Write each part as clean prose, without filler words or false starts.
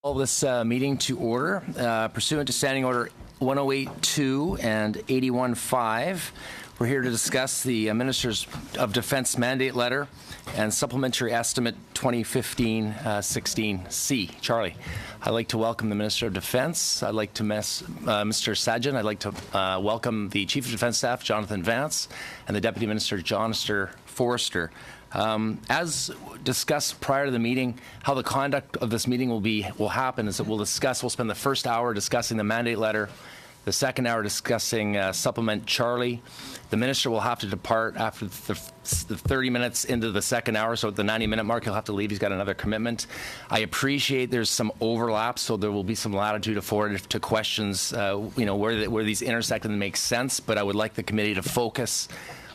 Call this meeting to order. Pursuant to Standing Order 108.2 and 81.5, we're here to discuss the Ministers of Defence Mandate Letter and Supplementary Estimate 2015-16C. Charlie, I'd like to welcome the Minister of Defence. I'd like to Mr. Sajjan. I'd like to welcome the Chief of Defence Staff, Jonathan Vance, and the Deputy Minister, Jonathan Forrester. As discussed prior to the meeting, how the conduct of this meeting will happen is that we'll spend the first hour discussing the mandate letter, the second hour discussing Supplement Charlie. The Minister will have to depart after the 30 minutes into the second hour, so at the 90-minute mark he'll have to leave. He's got another commitment. I appreciate there's some overlap, so there will be some latitude afforded to questions, where these intersect and make sense, but I would like the committee to focus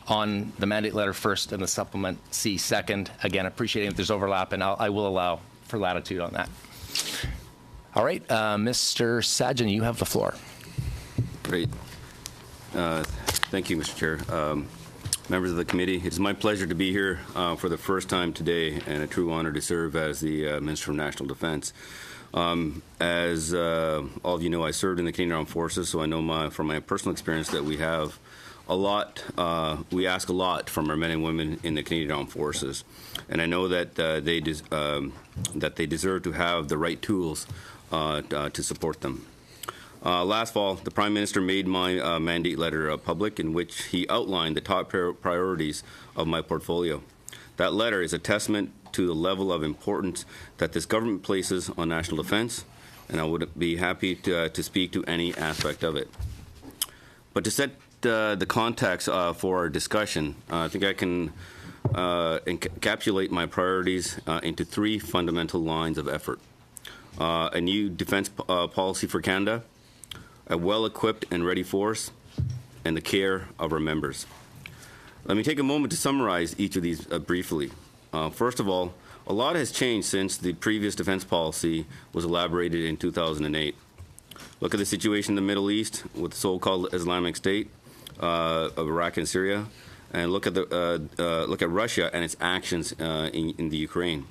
on the mandate letter first and the supplement C second. Again, appreciating if there's overlap, and I will allow for latitude on that. All right, Mr. Sajjan, you have the floor. Great. Thank you, Mr. Chair. Members of the committee, it's my pleasure to be here for the first time today, and a true honor to serve as the Minister of National Defence. As all of you know, I served in the Canadian Armed Forces, so I know from my personal experience that we have we ask a lot from our men and women in the Canadian Armed Forces, and I know that they deserve to have the right tools to support them. Last fall, the Prime Minister made my mandate letter public, in which he outlined the top priorities of my portfolio. That letter is a testament to the level of importance that this government places on national defence, and I would be happy to speak to any aspect of it. But to set the context for our discussion, I think I can encapsulate my priorities into three fundamental lines of effort. A new defence policy for Canada, a well-equipped and ready force, and the care of our members. Let me take a moment to summarize each of these briefly. First of all, a lot has changed since the previous defence policy was elaborated in 2008. Look at the situation in the Middle East with the so-called Islamic State of Iraq and Syria, and look at Russia and its actions in the Ukraine.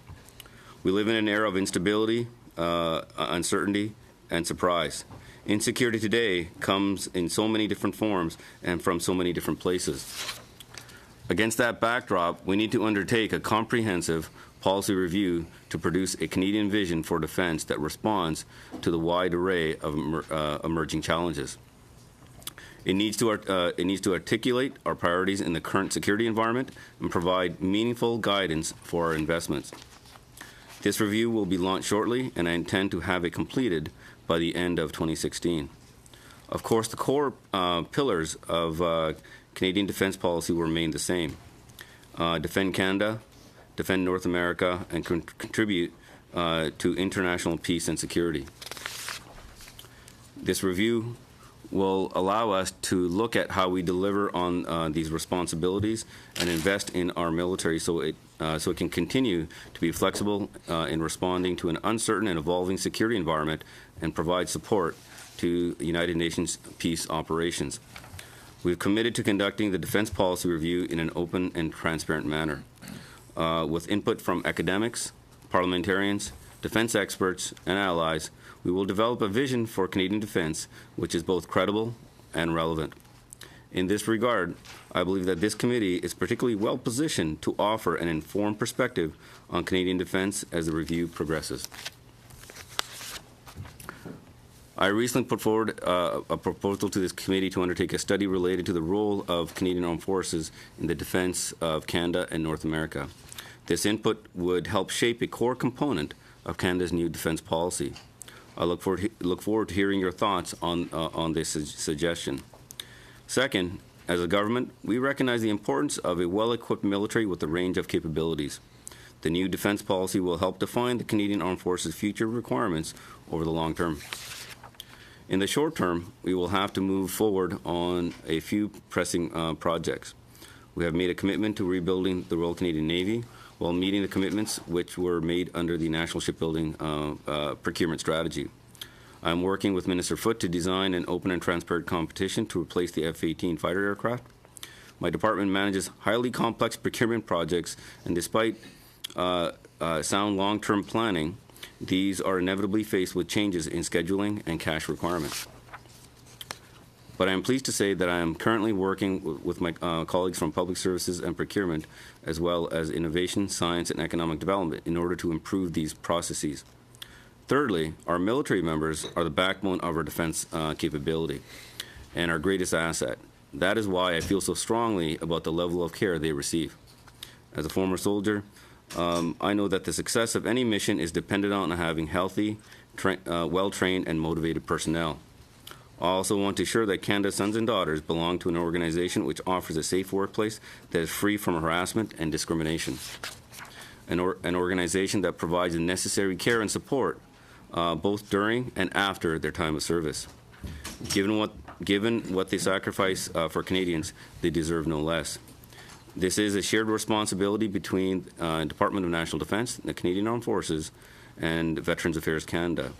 We live in an era of instability, uncertainty, and surprise. Insecurity today comes in so many different forms and from so many different places. Against that backdrop, we need to undertake a comprehensive policy review to produce a Canadian vision for defence that responds to the wide array of emerging challenges. It needs to articulate our priorities in the current security environment and provide meaningful guidance for our investments. This review will be launched shortly, and I intend to have it completed by the end of 2016. Of course, the core pillars of Canadian defence policy will remain the same. Defend Canada, defend North America, and contribute to international peace and security. This review will allow us to look at how we deliver on these responsibilities and invest in our military so it can continue to be flexible in responding to an uncertain and evolving security environment and provide support to United Nations peace operations. We've committed to conducting the defence policy review in an open and transparent manner, with input from academics, parliamentarians, defence experts, and allies. We will develop a vision for Canadian defence which is both credible and relevant. In this regard, I believe that this committee is particularly well positioned to offer an informed perspective on Canadian defence as the review progresses. I recently put forward a proposal to this committee to undertake a study related to the role of Canadian Armed Forces in the defence of Canada and North America. This input would help shape a core component of Canada's new defence policy. I look forward to hearing your thoughts on this suggestion. Second, as a government, we recognize the importance of a well-equipped military with a range of capabilities. The new defence policy will help define the Canadian Armed Forces' future requirements over the long term. In the short term, we will have to move forward on a few pressing projects. We have made a commitment to rebuilding the Royal Canadian Navy while meeting the commitments which were made under the National Shipbuilding Procurement Strategy. I'm working with Minister Foote to design an open and transparent competition to replace the F-18 fighter aircraft. My department manages highly complex procurement projects, and despite sound long-term planning, These are inevitably faced with changes in scheduling and cash requirements. But I am pleased to say that I am currently working with my colleagues from Public Services and Procurement, as well as Innovation, Science, and Economic Development, in order to improve these processes. Thirdly, our military members are the backbone of our defense capability and our greatest asset. That is why I feel so strongly about the level of care they receive. As a former soldier, I know that the success of any mission is dependent on having healthy, well-trained, and motivated personnel. I also want to ensure that Canada's sons and daughters belong to an organization which offers a safe workplace that is free from harassment and discrimination. An organization that provides the necessary care and support both during and after their time of service. Given what they sacrifice for Canadians, they deserve no less. This is a shared responsibility between Department of National Defence, the Canadian Armed Forces, and Veterans Affairs Canada.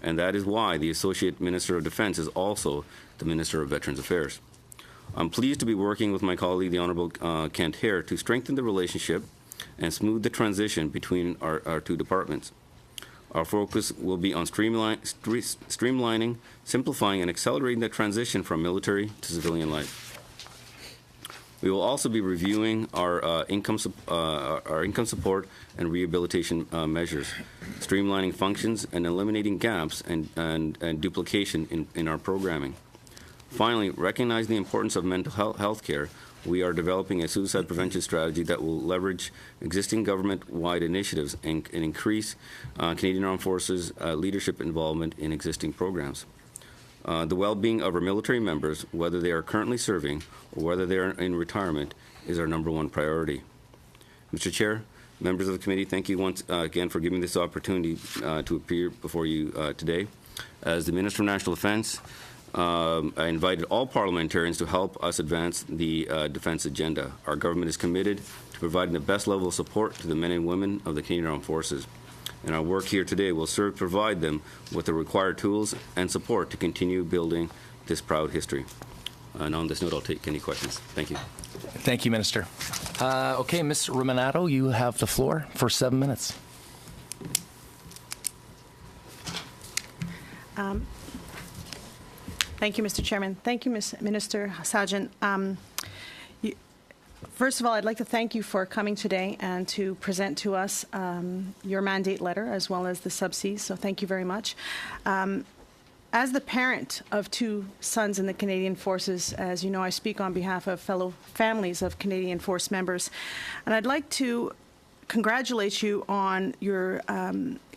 And that is why the Associate Minister of Defence is also the Minister of Veterans Affairs. I'm pleased to be working with my colleague, the Honourable Kent Heer, to strengthen the relationship and smooth the transition between our two departments. Our focus will be on streamlining, simplifying, and accelerating the transition from military to civilian life. We will also be reviewing our income support and rehabilitation measures, streamlining functions and eliminating gaps and duplication in our programming. Finally, recognizing the importance of mental health care, we are developing a suicide prevention strategy that will leverage existing government-wide initiatives and increase Canadian Armed Forces leadership involvement in existing programs. The well-being of our military members, whether they are currently serving or whether they are in retirement, is our #1 priority. Mr. Chair, members of the committee, thank you once again for giving me this opportunity to appear before you today. As the Minister of National Defence, I invited all parliamentarians to help us advance the defence agenda. Our government is committed to providing the best level of support to the men and women of the Canadian Armed Forces. And our work here today will serve to provide them with the required tools and support to continue building this proud history. And on this note, I'll take any questions. Thank you. Thank you, Minister. Okay, Ms. Romanado, you have the floor for 7 minutes. Thank you, Mr. Chairman. Thank you, Minister Sajjan. First of all, I'd like to thank you for coming today and to present to us your mandate letter as well as the subsidies, so thank you very much. As the parent of 2 sons in the Canadian Forces, as you know, I speak on behalf of fellow families of Canadian Force members, and I'd like to congratulate you on your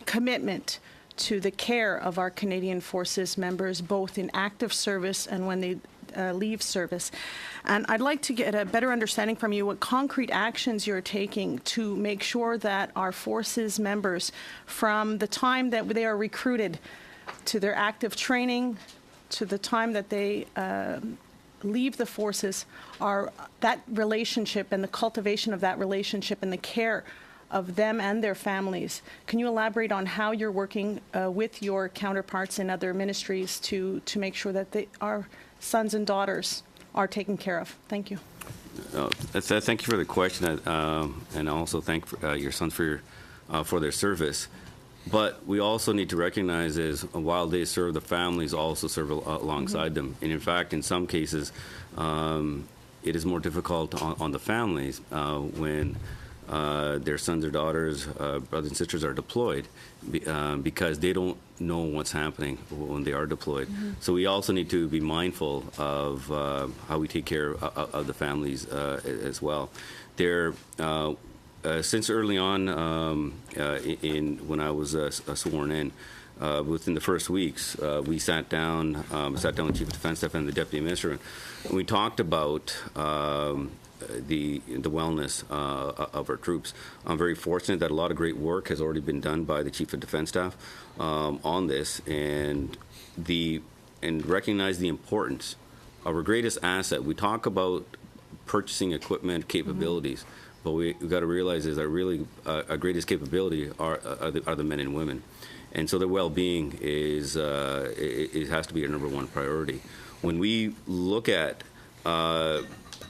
commitment to the care of our Canadian Forces members, both in active service and when they leave service. And I'd like to get a better understanding from you what concrete actions you're taking to make sure that our forces members, from the time that they are recruited to their active training to the time that they leave the forces, are that relationship and the cultivation of that relationship and the care of them and their families. Can you elaborate on how you're working with your counterparts in other ministries to make sure that our sons and daughters are taken care of? Thank you. Thank you for the question, and also thank your sons for their service. But we also need to recognize is while they serve, the families also serve alongside them. And in fact, in some cases, it is more difficult on the families when their sons or daughters, brothers and sisters are deployed because they don't know what's happening when they are deployed. So we also need to be mindful of how we take care of the families as well. Since early on, when I was sworn in, within the first weeks, we sat down with Chief of Defence Staff and the Deputy Minister, and we talked about the wellness of our troops. I'm very fortunate that a lot of great work has already been done by the Chief of Defence Staff on this, and recognize the importance of our greatest asset. We talk about purchasing equipment capabilities, but we've got to realize is that really our greatest capability are the men and women, and so their well-being it has to be our #1 priority. When we look at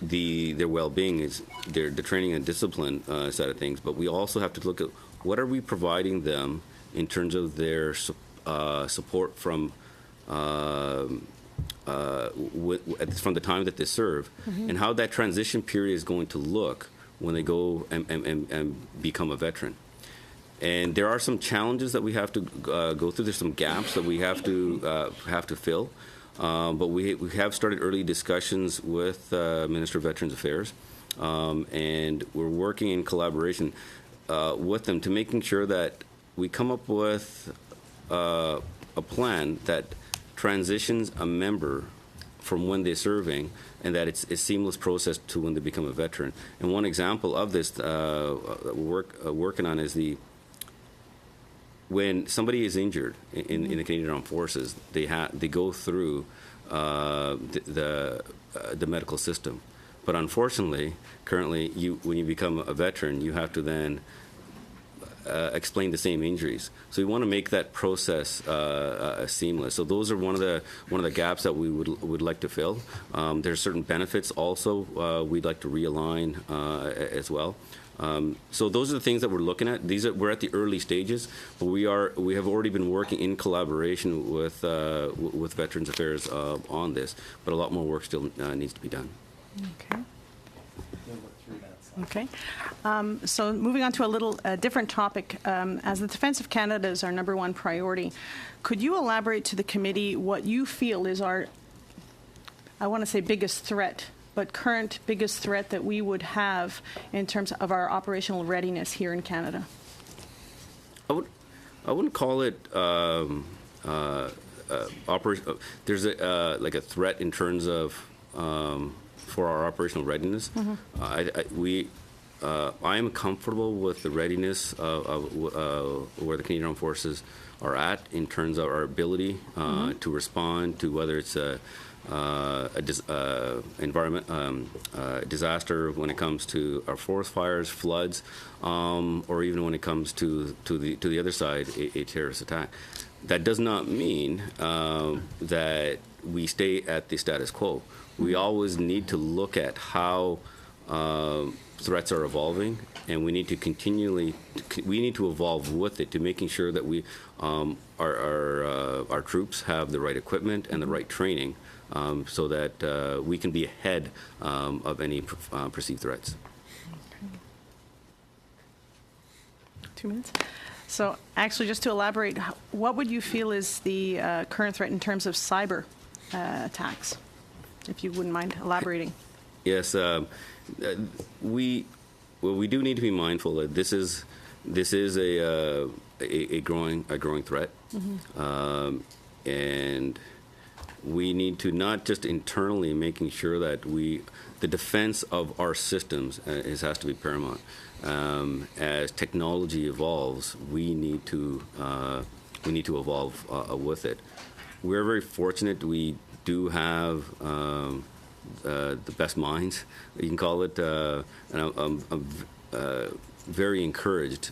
their well-being is the training and discipline side of things, but we also have to look at what are we providing them in terms of their support from from the time that they serve, and how that transition period is going to look when they go and become a veteran. And there are some challenges that we have to go through. There's some gaps that we have to fill. But we have started early discussions with Minister of Veterans Affairs, and we're working in collaboration with them to making sure that we come up with a plan that transitions a member from when they're serving, and that it's a seamless process to when they become a veteran. And one example of this working on is when somebody is injured in the Canadian Armed Forces, they go through the medical system. But unfortunately, currently, when you become a veteran, you have to then explain the same injuries. So we want to make that process seamless. So those are one of the gaps that we would like to fill. There's certain benefits also we'd like to realign as well. So those are the things that we're looking at. We're at the early stages, but we have already been working in collaboration with Veterans Affairs on this. But a lot more work still needs to be done. Okay. Okay. So moving on to a little different topic, as the defense of Canada is our #1 priority, could you elaborate to the committee what you feel is our, I want to say biggest threat, but current biggest threat that we would have in terms of our operational readiness here in Canada? I wouldn't call it there's like a threat in terms of for our operational readiness. I am comfortable with the readiness of where the Canadian Armed Forces are at in terms of our ability to respond to whether it's a disaster when it comes to our forest fires, floods, or even when it comes to the other side, a terrorist attack. That does not mean that we stay at the status quo. We always need to look at how threats are evolving, and we need to evolve with it to making sure that our troops have the right equipment and the right training, so that we can be ahead of any perceived threats. Okay. 2 minutes. So actually, just to elaborate, what would you feel is the current threat in terms of cyber attacks, if you wouldn't mind elaborating? Yes, we do need to be mindful that this is a growing threat, and we need to not just internally making sure that the defense of our systems has to be paramount. As technology evolves, we need to evolve with it. We're very fortunate. We do have the best minds, you can call it, and I'm very encouraged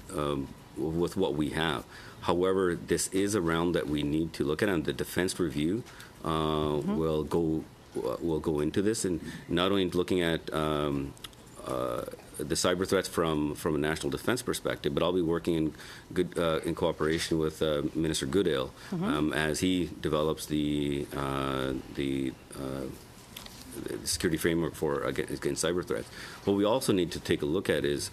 with what we have. However, this is a realm that we need to look at, and the defense review will go into this, and not only looking at the cyber threats from a national defense perspective, but I'll be working in cooperation with Minister Goodale as he develops the security framework against cyber threats. What we also need to take a look at is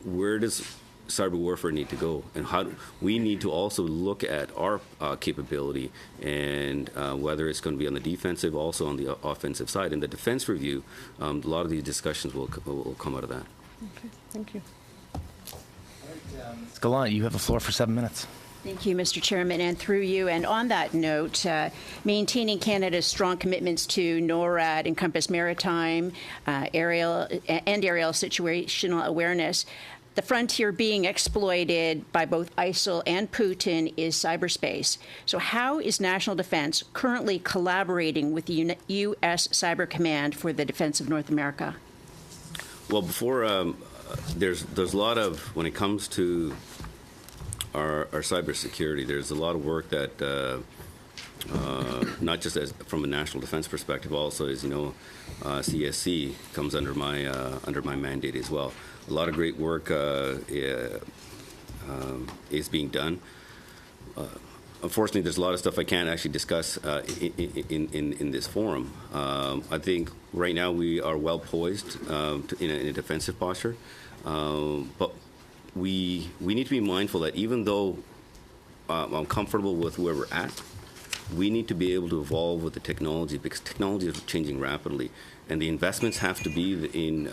where does cyber warfare need to go, and how we need to also look at our capability, and whether it's going to be on the defensive, also on the offensive side. In the defense review, a lot of these discussions will come out of that. Okay, thank you. Ms. Gallant, you have the floor for 7 minutes. Thank you, Mr. Chairman, and through you. And on that note, maintaining Canada's strong commitments to NORAD, encompass maritime, aerial situational awareness. The frontier being exploited by both ISIL and Putin is cyberspace. So how is National Defense currently collaborating with the U.S. Cyber Command for the defense of North America? Well, before there's a lot of, when it comes to our cybersecurity, there's a lot of work that not just from a national defense perspective, also as you know, CSC comes under my mandate as well. A lot of great work is being done. Unfortunately, there's a lot of stuff I can't actually discuss in this forum. I think right now we are well poised in a defensive posture, but we need to be mindful that even though I'm comfortable with where we're at, we need to be able to evolve with the technology, because technology is changing rapidly, and the investments have to be in.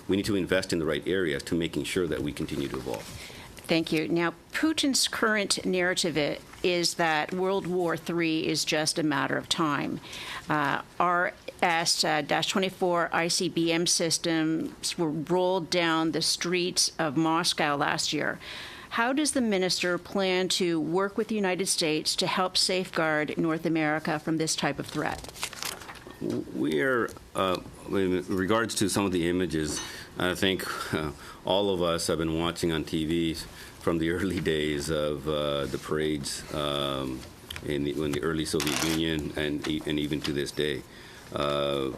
We need to invest in the right areas to making sure that we continue to evolve. Thank you. Now, Putin's current narrative is that World War III is just a matter of time. RS-24 ICBM systems were rolled down the streets of Moscow last year. How does the minister plan to work with the United States to help safeguard North America from this type of threat? We are, in regards to some of the images, I think all of us have been watching on TV from the early days of the parades in the early Soviet Union and even to this day. So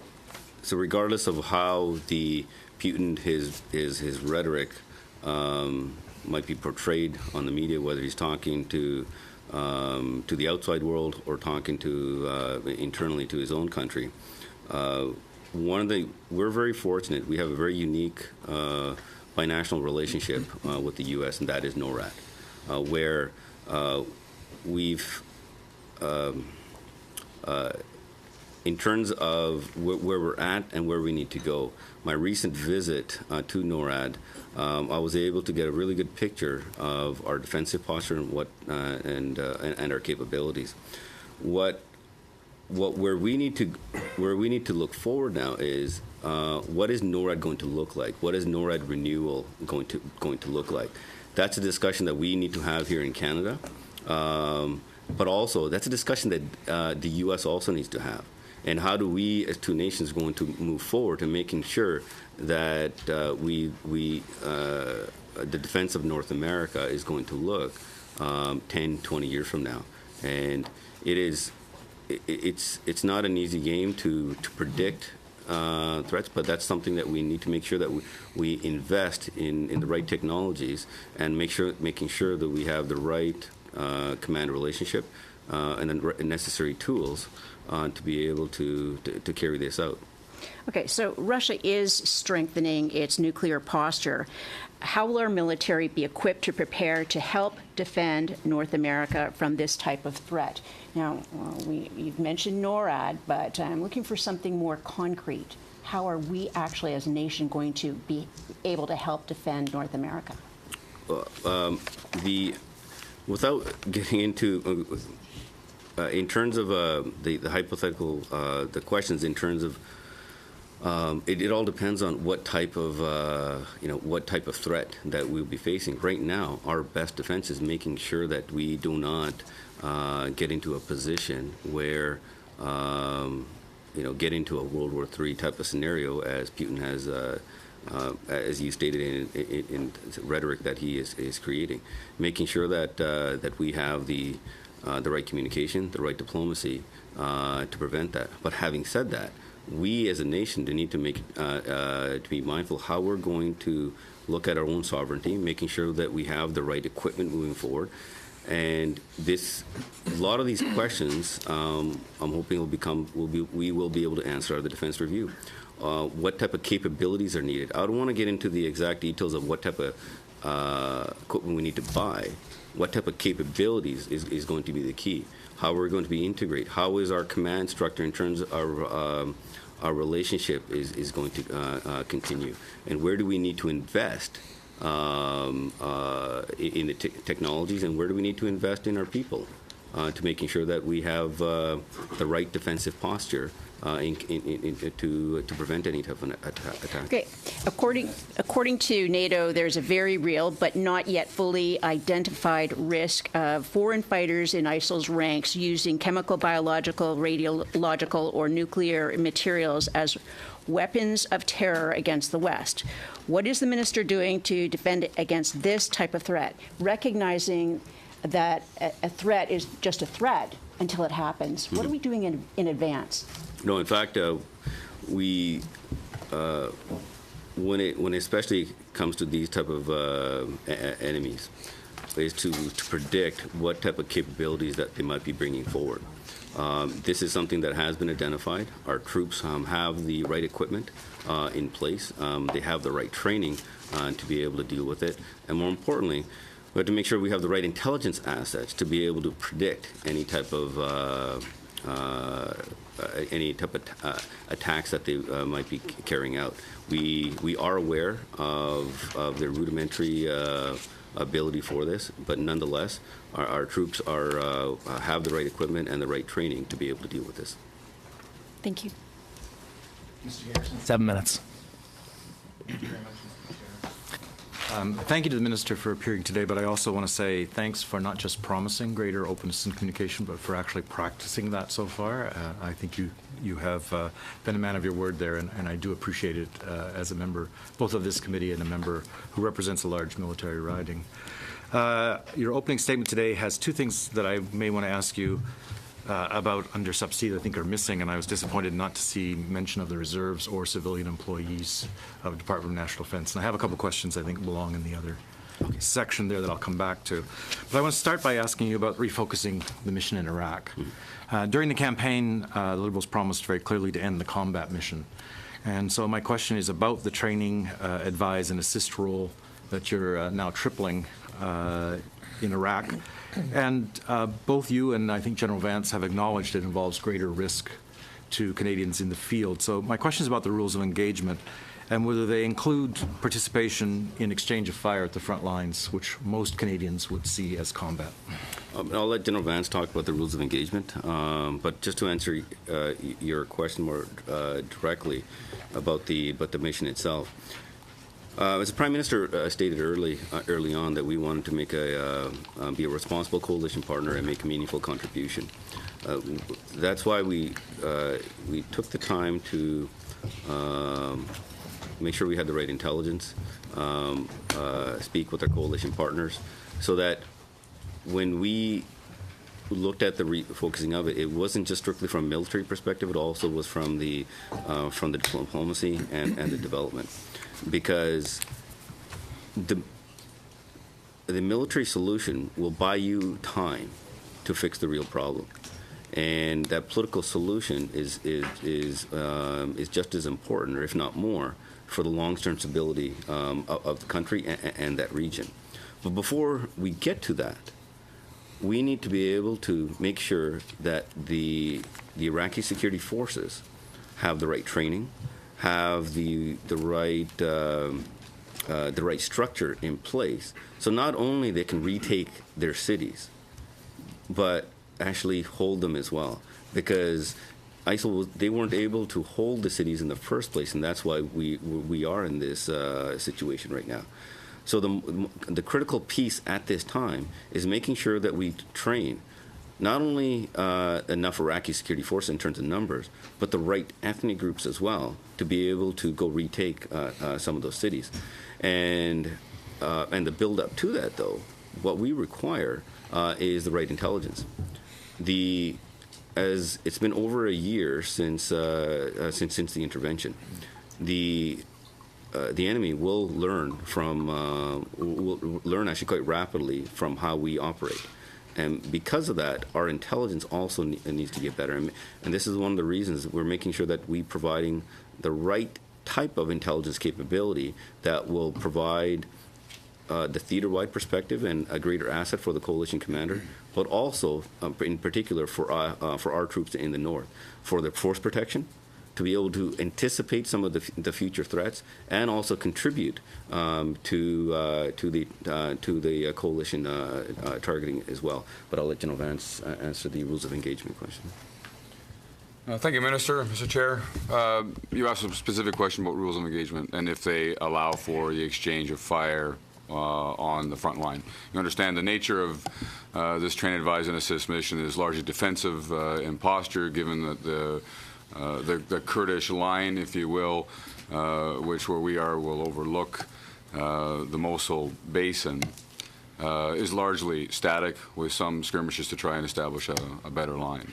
regardless of how the Putin, his rhetoric might be portrayed on the media, whether he's talking to the outside world or talking to internally to his own country. We're very fortunate. We have a very unique binational relationship with the U.S., and that is NORAD, where we've, in terms of where we're at and where we need to go. My recent visit to NORAD, I was able to get a really good picture of our defensive posture and and our capabilities. Where we need to look forward now is what is NORAD going to look like? What is NORAD renewal going to look like? That's a discussion that we need to have here in Canada, but also that's a discussion that the U.S. also needs to have. And how do we, as two nations, going to move forward to making sure that the defense of North America is going to look 10, 20 years from now? And it's not an easy game to predict threats, but that's something that we need to make sure that we invest in the right technologies and making sure that we have the right command relationship and the necessary tools to be able to carry this out. Okay, so Russia is strengthening its nuclear posture. How will our military be equipped to prepare to help defend North America from this type of threat? Now, you've mentioned NORAD, but I'm looking for something more concrete. How are we actually, as a nation, going to be able to help defend North America? Without getting into in terms of the hypothetical, the questions in terms of it all depends on what type of threat that we'll be facing. Right now, our best defense is making sure that we do not get into a position where get into a World War III type of scenario, as Putin has, as you stated in rhetoric that he is creating. Making sure that we have the right communication, the right diplomacy to prevent that. But having said that, we as a nation need to be mindful how we're going to look at our own sovereignty, making sure that we have the right equipment moving forward. And a lot of these questions, I'm hoping we will be able to answer at the Defense Review. What type of capabilities are needed? I don't want to get into the exact details of what type of equipment we need to buy. What type of capabilities is going to be the key? How we're going to be integrated? How is our command structure in terms of our relationship is going to continue? And where do we need to invest in the technologies, and where do we need to invest in our people to making sure that we have the right defensive posture to prevent any type of attack? Okay. According to NATO, there's a very real but not yet fully identified risk of foreign fighters in ISIL's ranks using chemical, biological, radiological, or nuclear materials as weapons of terror against the West. What is the minister doing to defend against this type of threat, recognizing that a threat is just a threat until it happens? What are we doing in advance? No, in fact, when it especially comes to these type of enemies, is to predict what type of capabilities that they might be bringing forward. This is something that has been identified. Our troops have the right equipment in place. They have the right training to be able to deal with it. And more importantly, we have to make sure we have the right intelligence assets to be able to predict any type of attacks that they might be carrying out. We are aware of their rudimentary ability for this, but nonetheless, our troops have the right equipment and the right training to be able to deal with this. Thank you. Mr. Garrison. 7 minutes. Thank you to the Minister for appearing today, but I also want to say thanks for not just promising greater openness and communication, but for actually practicing that so far. I think you have been a man of your word there, and I do appreciate it as a member both of this committee and a member who represents a large military riding. Your opening statement today has two things that I may want to ask you about under Sub C that I think are missing, and I was disappointed not to see mention of the reserves or civilian employees of the Department of National Defense. And I have a couple questions I think belong in the other section there that I'll come back to. But I want to start by asking you about refocusing the mission in Iraq. During the campaign, the Liberals promised very clearly to end the combat mission. And so my question is about the training, advise, and assist role that you're now tripling in Iraq. And both you and I think General Vance have acknowledged it involves greater risk to Canadians in the field. So my question is about the rules of engagement and whether they include participation in exchange of fire at the front lines, which most Canadians would see as combat. I'll let General Vance talk about the rules of engagement, but just to answer your question more directly about the mission itself. As the Prime Minister stated early on that we wanted to make be a responsible coalition partner and make a meaningful contribution. That's why we took the time to make sure we had the right intelligence, speak with our coalition partners, so that when we looked at the focusing of it, it wasn't just strictly from a military perspective, it also was from the diplomacy and the development. Because the military solution will buy you time to fix the real problem, and that political solution is just as important, or if not more, for the long-term stability of the country and that region. But before we get to that, we need to be able to make sure that the Iraqi security forces have the right training, have the right structure in place, so not only they can retake their cities, but actually hold them as well. Because ISIL they weren't able to hold the cities in the first place, and that's why we are in this situation right now. So the critical piece at this time is making sure that we train not only enough Iraqi security force in terms of numbers, but the right ethnic groups as well to be able to go retake some of those cities. And the build up to that, though, what we require is the right intelligence. As it's been over a year since the intervention, the enemy will learn actually quite rapidly from how we operate. And because of that, our intelligence also needs to get better. And this is one of the reasons we're making sure that we're providing the right type of intelligence capability that will provide the theater-wide perspective and a greater asset for the coalition commander, but also, in particular, for our troops in the north, for the force protection, to be able to anticipate some of the future threats and also contribute to the coalition targeting as well. But I'll let General Vance answer the rules of engagement question. Thank you, Minister. Mr. Chair, you asked a specific question about rules of engagement and if they allow for the exchange of fire on the front line. You understand the nature of this train, advise, and assist mission is largely defensive in posture, given that the Kurdish line, if you will, which where we are will overlook the Mosul basin, is largely static with some skirmishes to try and establish a better line.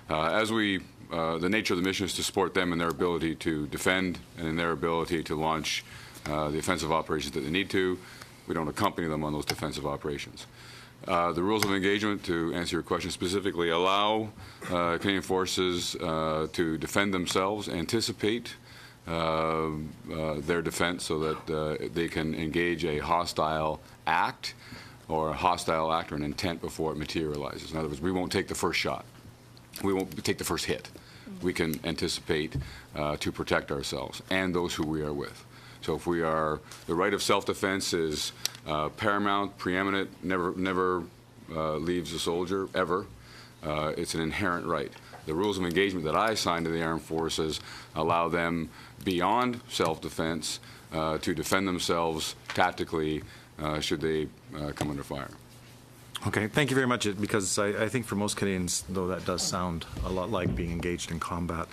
The nature of the mission is to support them in their ability to defend and in their ability to launch the offensive operations that they need to. We don't accompany them on those defensive operations. The rules of engagement, to answer your question specifically, allow Canadian Forces to defend themselves, anticipate their defense so that they can engage a hostile act or an intent before it materializes. In other words, we won't take the first shot. We won't take the first hit. We can anticipate to protect ourselves and those who we are with. So if we are, the right of self-defense is paramount, preeminent, never leaves a soldier, ever. It's an inherent right. The rules of engagement that I assigned to the armed forces allow them beyond self-defense to defend themselves tactically should they come under fire. Okay, thank you very much, because I think for most Canadians, though, that does sound a lot like being engaged in combat.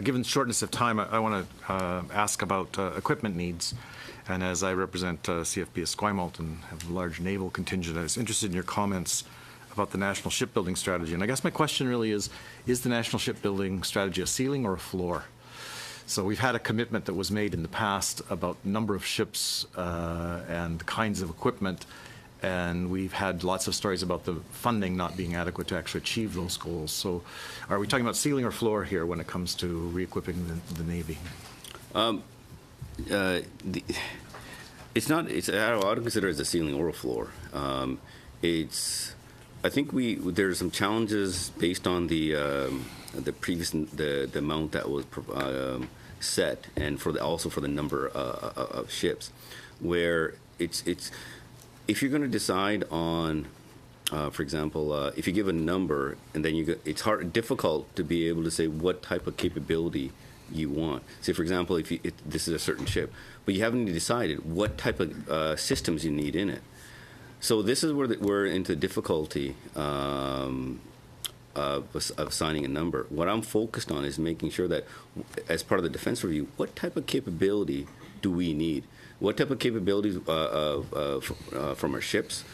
Given shortness of time, I want to ask about equipment needs. And as I represent CFB Esquimalt and have a large naval contingent, I was interested in your comments about the national shipbuilding strategy. And I guess my question really is the national shipbuilding strategy a ceiling or a floor? So we've had a commitment that was made in the past about number of ships and kinds of equipment, and we've had lots of stories about the funding not being adequate to actually achieve those goals. So are we talking about ceiling or floor here when it comes to re-equipping the Navy? It's not. I don't consider it as a ceiling or a floor. I think there's some challenges based on the amount that was set, and also for the number of ships, where it's if you're going to decide on, for example, if you give a number and then it's difficult to be able to say what type of capability you want. Say, for example, if this is a certain ship, but you haven't decided what type of systems you need in it. So this is where we're into difficulty of assigning a number. What I'm focused on is making sure that, as part of the defense review, what type of capability do we need? What type of capabilities from our ships?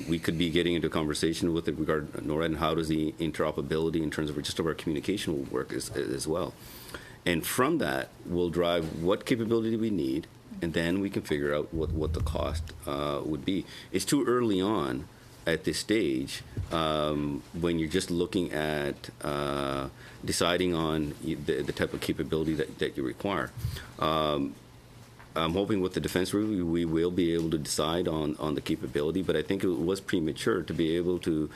We could be getting into a conversation with regard to NORAD and how does the interoperability in terms of just our communication will work as well. And from that, we'll drive what capability do we need, and then we can figure out what the cost would be. It's too early on at this stage when you're just looking at deciding on the type of capability that you require. I'm hoping with the defense review we will be able to decide on the capability, but I think it was premature to be able to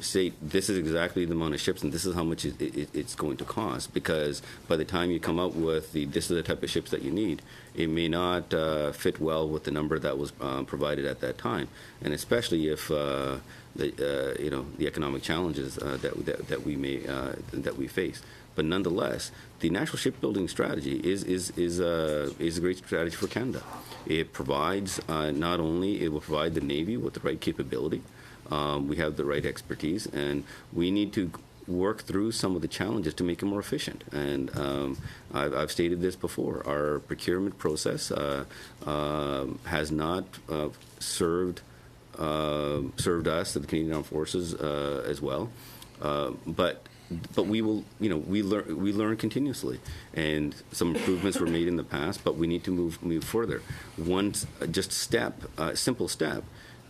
say this is exactly the amount of ships and this is how much it's going to cost, because by the time you come up with this is the type of ships that you need, it may not fit well with the number that was provided at that time, and especially if the economic challenges that we face. But nonetheless, the national shipbuilding strategy is a great strategy for Canada. It provides not only it will provide the Navy with the right capability. We have the right expertise, and we need to work through some of the challenges to make it more efficient. And I've stated this before. Our procurement process has not served us, the Canadian Armed Forces, as well. But we will, we learn continuously, and some improvements were made in the past, but we need to move further. One simple step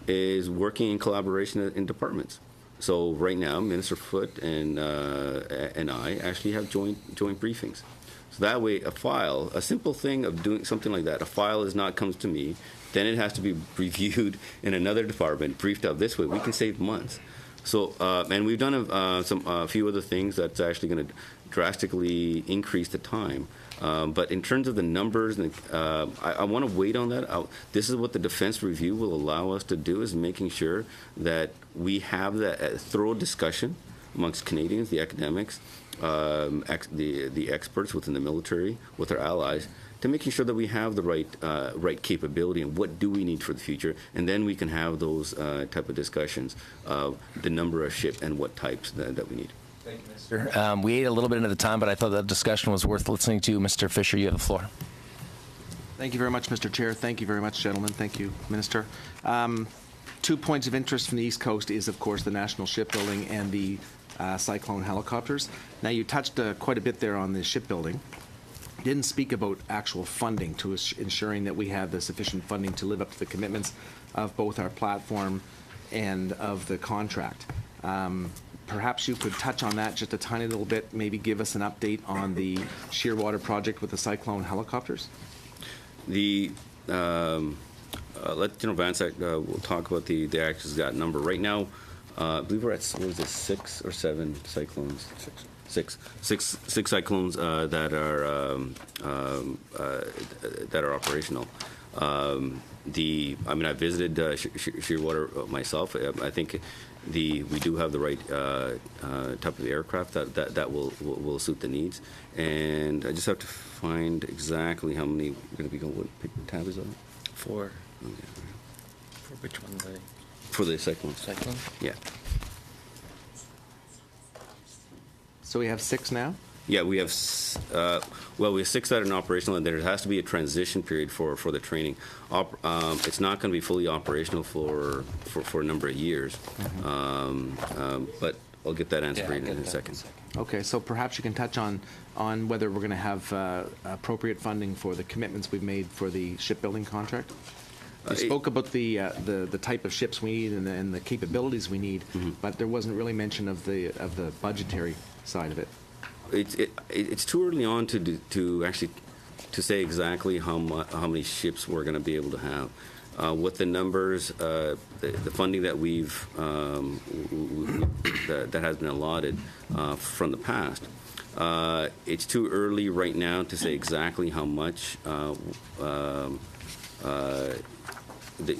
is working in collaboration in departments. So right now, Minister Foote and I actually have joint briefings. So that way, a simple thing of doing something like that, a file comes to me, then it has to be reviewed in another department, briefed out this way. We can save months. So, and we've done a few other things that's actually going to drastically increase the time. But in terms of the numbers, I want to wait on that. This is what the defense review will allow us to do, is making sure that we have that thorough discussion amongst Canadians, the academics, the experts within the military, with our allies, to making sure that we have the right capability and what do we need for the future, and then we can have those type of discussions of the number of ship and what types that we need. Thank you, Minister. We ate a little bit into the time, but I thought that discussion was worth listening to. Mr. Fisher, you have the floor. Thank you very much, Mr. Chair. Thank you very much, gentlemen. Thank you, Minister. 2 points of interest from the East Coast is, of course, the national shipbuilding and the Cyclone helicopters. Now, you touched quite a bit there on the shipbuilding. didn't speak about actual funding to ensuring that we have the sufficient funding to live up to the commitments of both our platform and of the contract. Perhaps you could touch on that just a tiny little bit, maybe give us an update on the Shearwater project with the Cyclone helicopters? Let General Vance will talk about the actions that number. Right now, I believe we're at, what is it, 6 or 7 cyclones? Six cyclones that are operational. I visited Shearwater myself. I think we do have the right type of aircraft that will suit the needs. And I just have to find exactly how many we're going to be going. What tab is on? 4. Okay. For which one? The For the cyclones. cyclone? Yeah. So we have 6 now? Yeah, we have, we have 6 that are operational, and there has to be a transition period for the training. It's not going to be fully operational for a number of years, but I'll get that answer for you in a second. Okay, so perhaps you can touch on whether we're going to have appropriate funding for the commitments we've made for the shipbuilding contract? You spoke about the type of ships we need and the capabilities we need, but there wasn't really mention of the budgetary side of it. It's too early on to actually say exactly how many ships we're going to be able to have. With the numbers, the funding that that has been allotted from the past, it's too early right now to say exactly how much,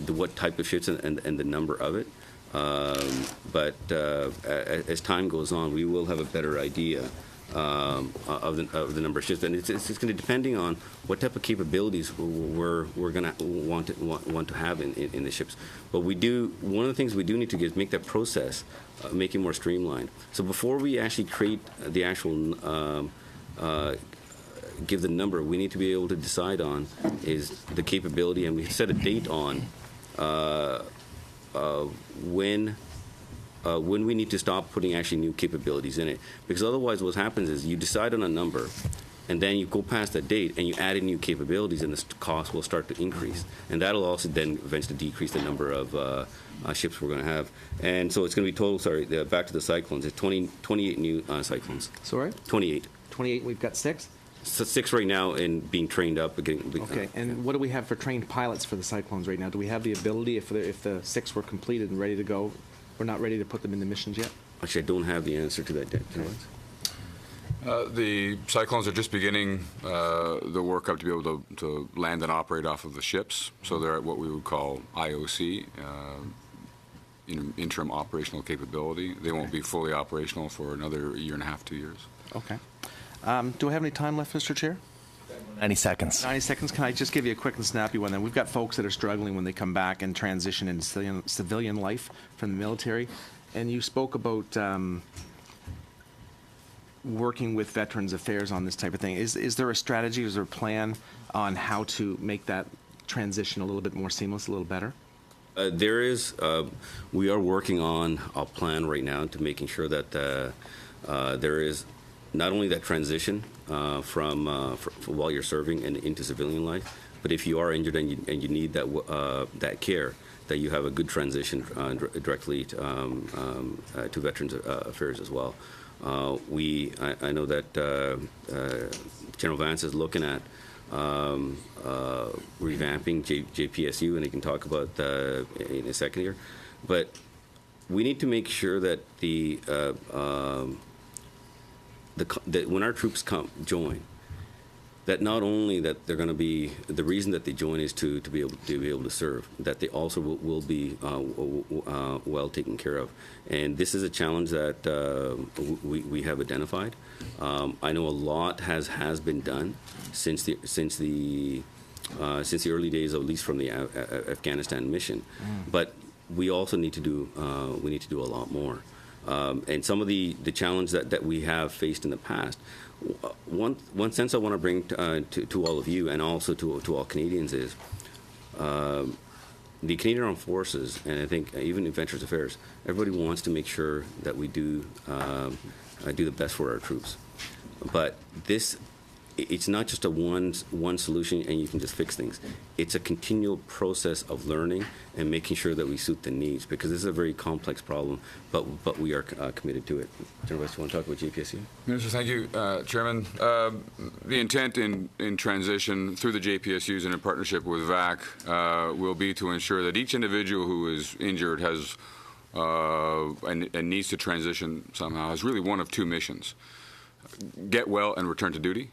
what type of ships and the number of it. But as time goes on, we will have a better idea of the number of ships, and it's going to be depending on what type of capabilities we're going to want to have in the ships. But one of the things we do need to get is make that process make it more streamlined. So before we actually create the actual give the number, we need to be able to decide on is the capability, and we set a date on when we need to stop putting actually new capabilities in it. Because otherwise what happens is you decide on a number, and then you go past that date and you add in new capabilities, and the cost will start to increase. And that'll also then eventually decrease the number of ships we're going to have. And so it's going to be total, back to the cyclones, it's 28 new cyclones. Sorry? 28. 28, we've got 6? So 6 right now and being trained up. Okay, and what do we have for trained pilots for the cyclones right now? Do we have the ability, if the 6 were completed and ready to go, we're not ready to put them in the missions yet? Actually, I don't have the answer to that yet. The cyclones are just beginning the work up to be able to land and operate off of the ships. So they're at what we would call IOC, interim operational capability. They won't be fully operational for another 1.5 to 2 years. Okay. Do I have any time left, Mr. Chair? 90 seconds. 90 seconds. Can I just give you a quick and snappy one then? We've got folks that are struggling when they come back and transition into civilian life from the military. And you spoke about working with Veterans Affairs on this type of thing. Is there a strategy, is there a plan on how to make that transition a little bit more seamless, a little better? There is. We are working on a plan right now to making sure that there is not only that transition from while you're serving and into civilian life, but if you are injured and you need that care, that you have a good transition directly to Veterans Affairs as well. I know that General Vance is looking at revamping JPSU, and he can talk about that in a second here. But we need to make sure that that when our troops join, that not only that they're going to be, the reason that they join is to be able to serve, that they also will be well taken care of. And this is a challenge that we have identified. I know a lot has been done since the early days, at least from the Afghanistan mission, but we also need to do a lot more. And some of the challenge that we have faced in the past, one sense I want to bring to all of you and also to all Canadians is the Canadian Armed Forces, and I think even in Veterans Affairs, everybody wants to make sure that we do the best for our troops. But this it's not just a one solution and you can just fix things. It's a continual process of learning and making sure that we suit the needs, because this is a very complex problem, but we are committed to it. General West, you want to talk about JPSU? Minister, thank you, Chairman. The intent in transition through the JPSUs and in partnership with VAC will be to ensure that each individual who is injured has and needs to transition somehow has really one of two missions: get well and return to duty,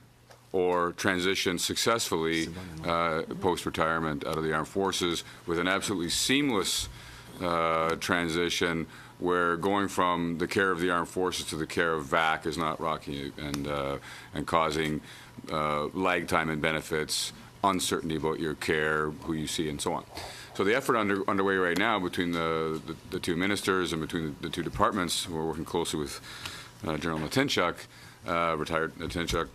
or transition successfully post-retirement out of the armed forces with an absolutely seamless transition, where going from the care of the armed forces to the care of VAC is not rocky and causing lag time and benefits, uncertainty about your care, who you see, and so on. So the effort underway right now between the two ministers and between the two departments, we're working closely with General Matinchuk, retired Matinchuk,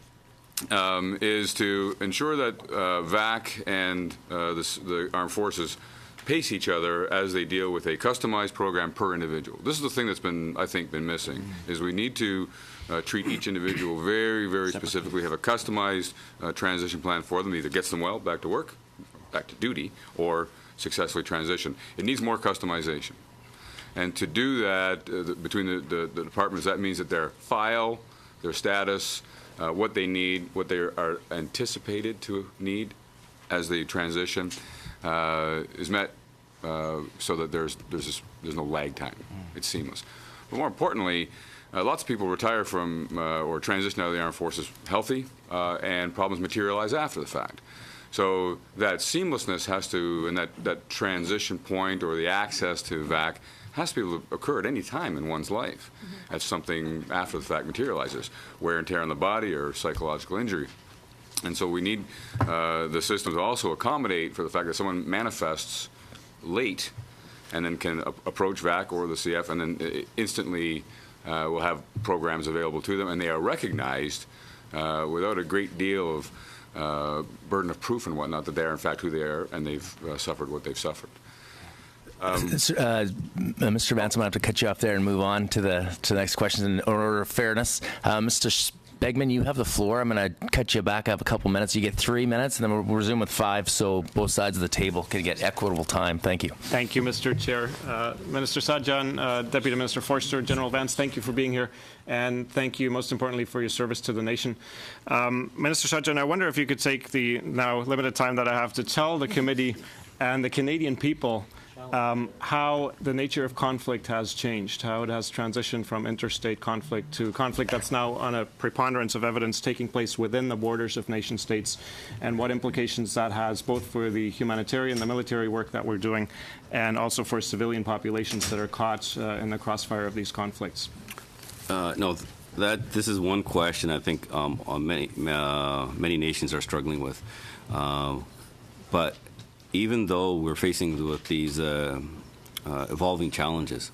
is to ensure that VAC and the armed forces pace each other as they deal with a customized program per individual. This is the thing that's been, I think, been missing, is we need to treat each individual very, very specifically, have a customized transition plan for them, either gets them well, back to work, back to duty, or successfully transition. It needs more customization. And to do that between the departments, that means that their file, their status, what they need, what they are anticipated to need as they transition is met, so that there's no lag time. It's seamless. But more importantly, lots of people retire from or transition out of the armed forces healthy, and problems materialize after the fact. So that seamlessness has to, and that transition point or the access to VAC has to be able to occur at any time in one's life as something after the fact materializes, wear and tear on the body or psychological injury. And so we need the system to also accommodate for the fact that someone manifests late and then can approach VAC or the CF, and then instantly will have programs available to them, and they are recognized without a great deal of burden of proof and whatnot that they are in fact who they are, and they've suffered what they've suffered. Mr. Vance, I'm going to have to cut you off there and move on to the next question in order of fairness. Mr. Begman, you have the floor. I'm going to cut you back up a couple minutes. You get 3 minutes, and then we'll resume with 5, so both sides of the table can get equitable time. Thank you. Thank you, Mr. Chair. Minister Sajjan, Deputy Minister Forster, General Vance, thank you for being here, and thank you, most importantly, for your service to the nation. Minister Sajjan, I wonder if you could take the now limited time that I have to tell the committee and the Canadian people how the nature of conflict has changed, how it has transitioned from interstate conflict to conflict that's now on a preponderance of evidence taking place within the borders of nation states, and what implications that has both for the humanitarian, the military work that we're doing, and also for civilian populations that are caught in the crossfire of these conflicts. No, this is one question I think many nations are struggling with, but even though we're facing with these evolving challenges,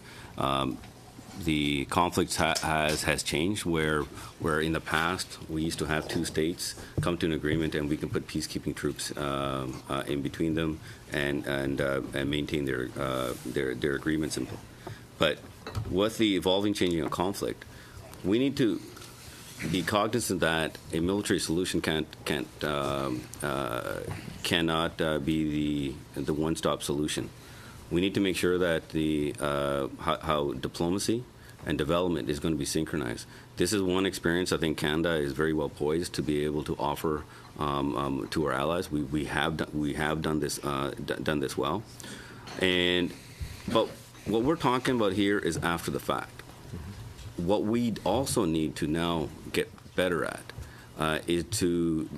the conflict has changed. Where in the past we used to have two states come to an agreement and we can put peacekeeping troops in between them and maintain their agreements. But with the evolving, changing of conflict, we need to be cognizant that a military solution cannot be the one-stop solution. We need to make sure that how diplomacy and development is going to be synchronized. This is one experience I think Canada is very well poised to be able to offer to our allies. We have done this well, but what we're talking about here is after the fact. What we also need to now get better at is to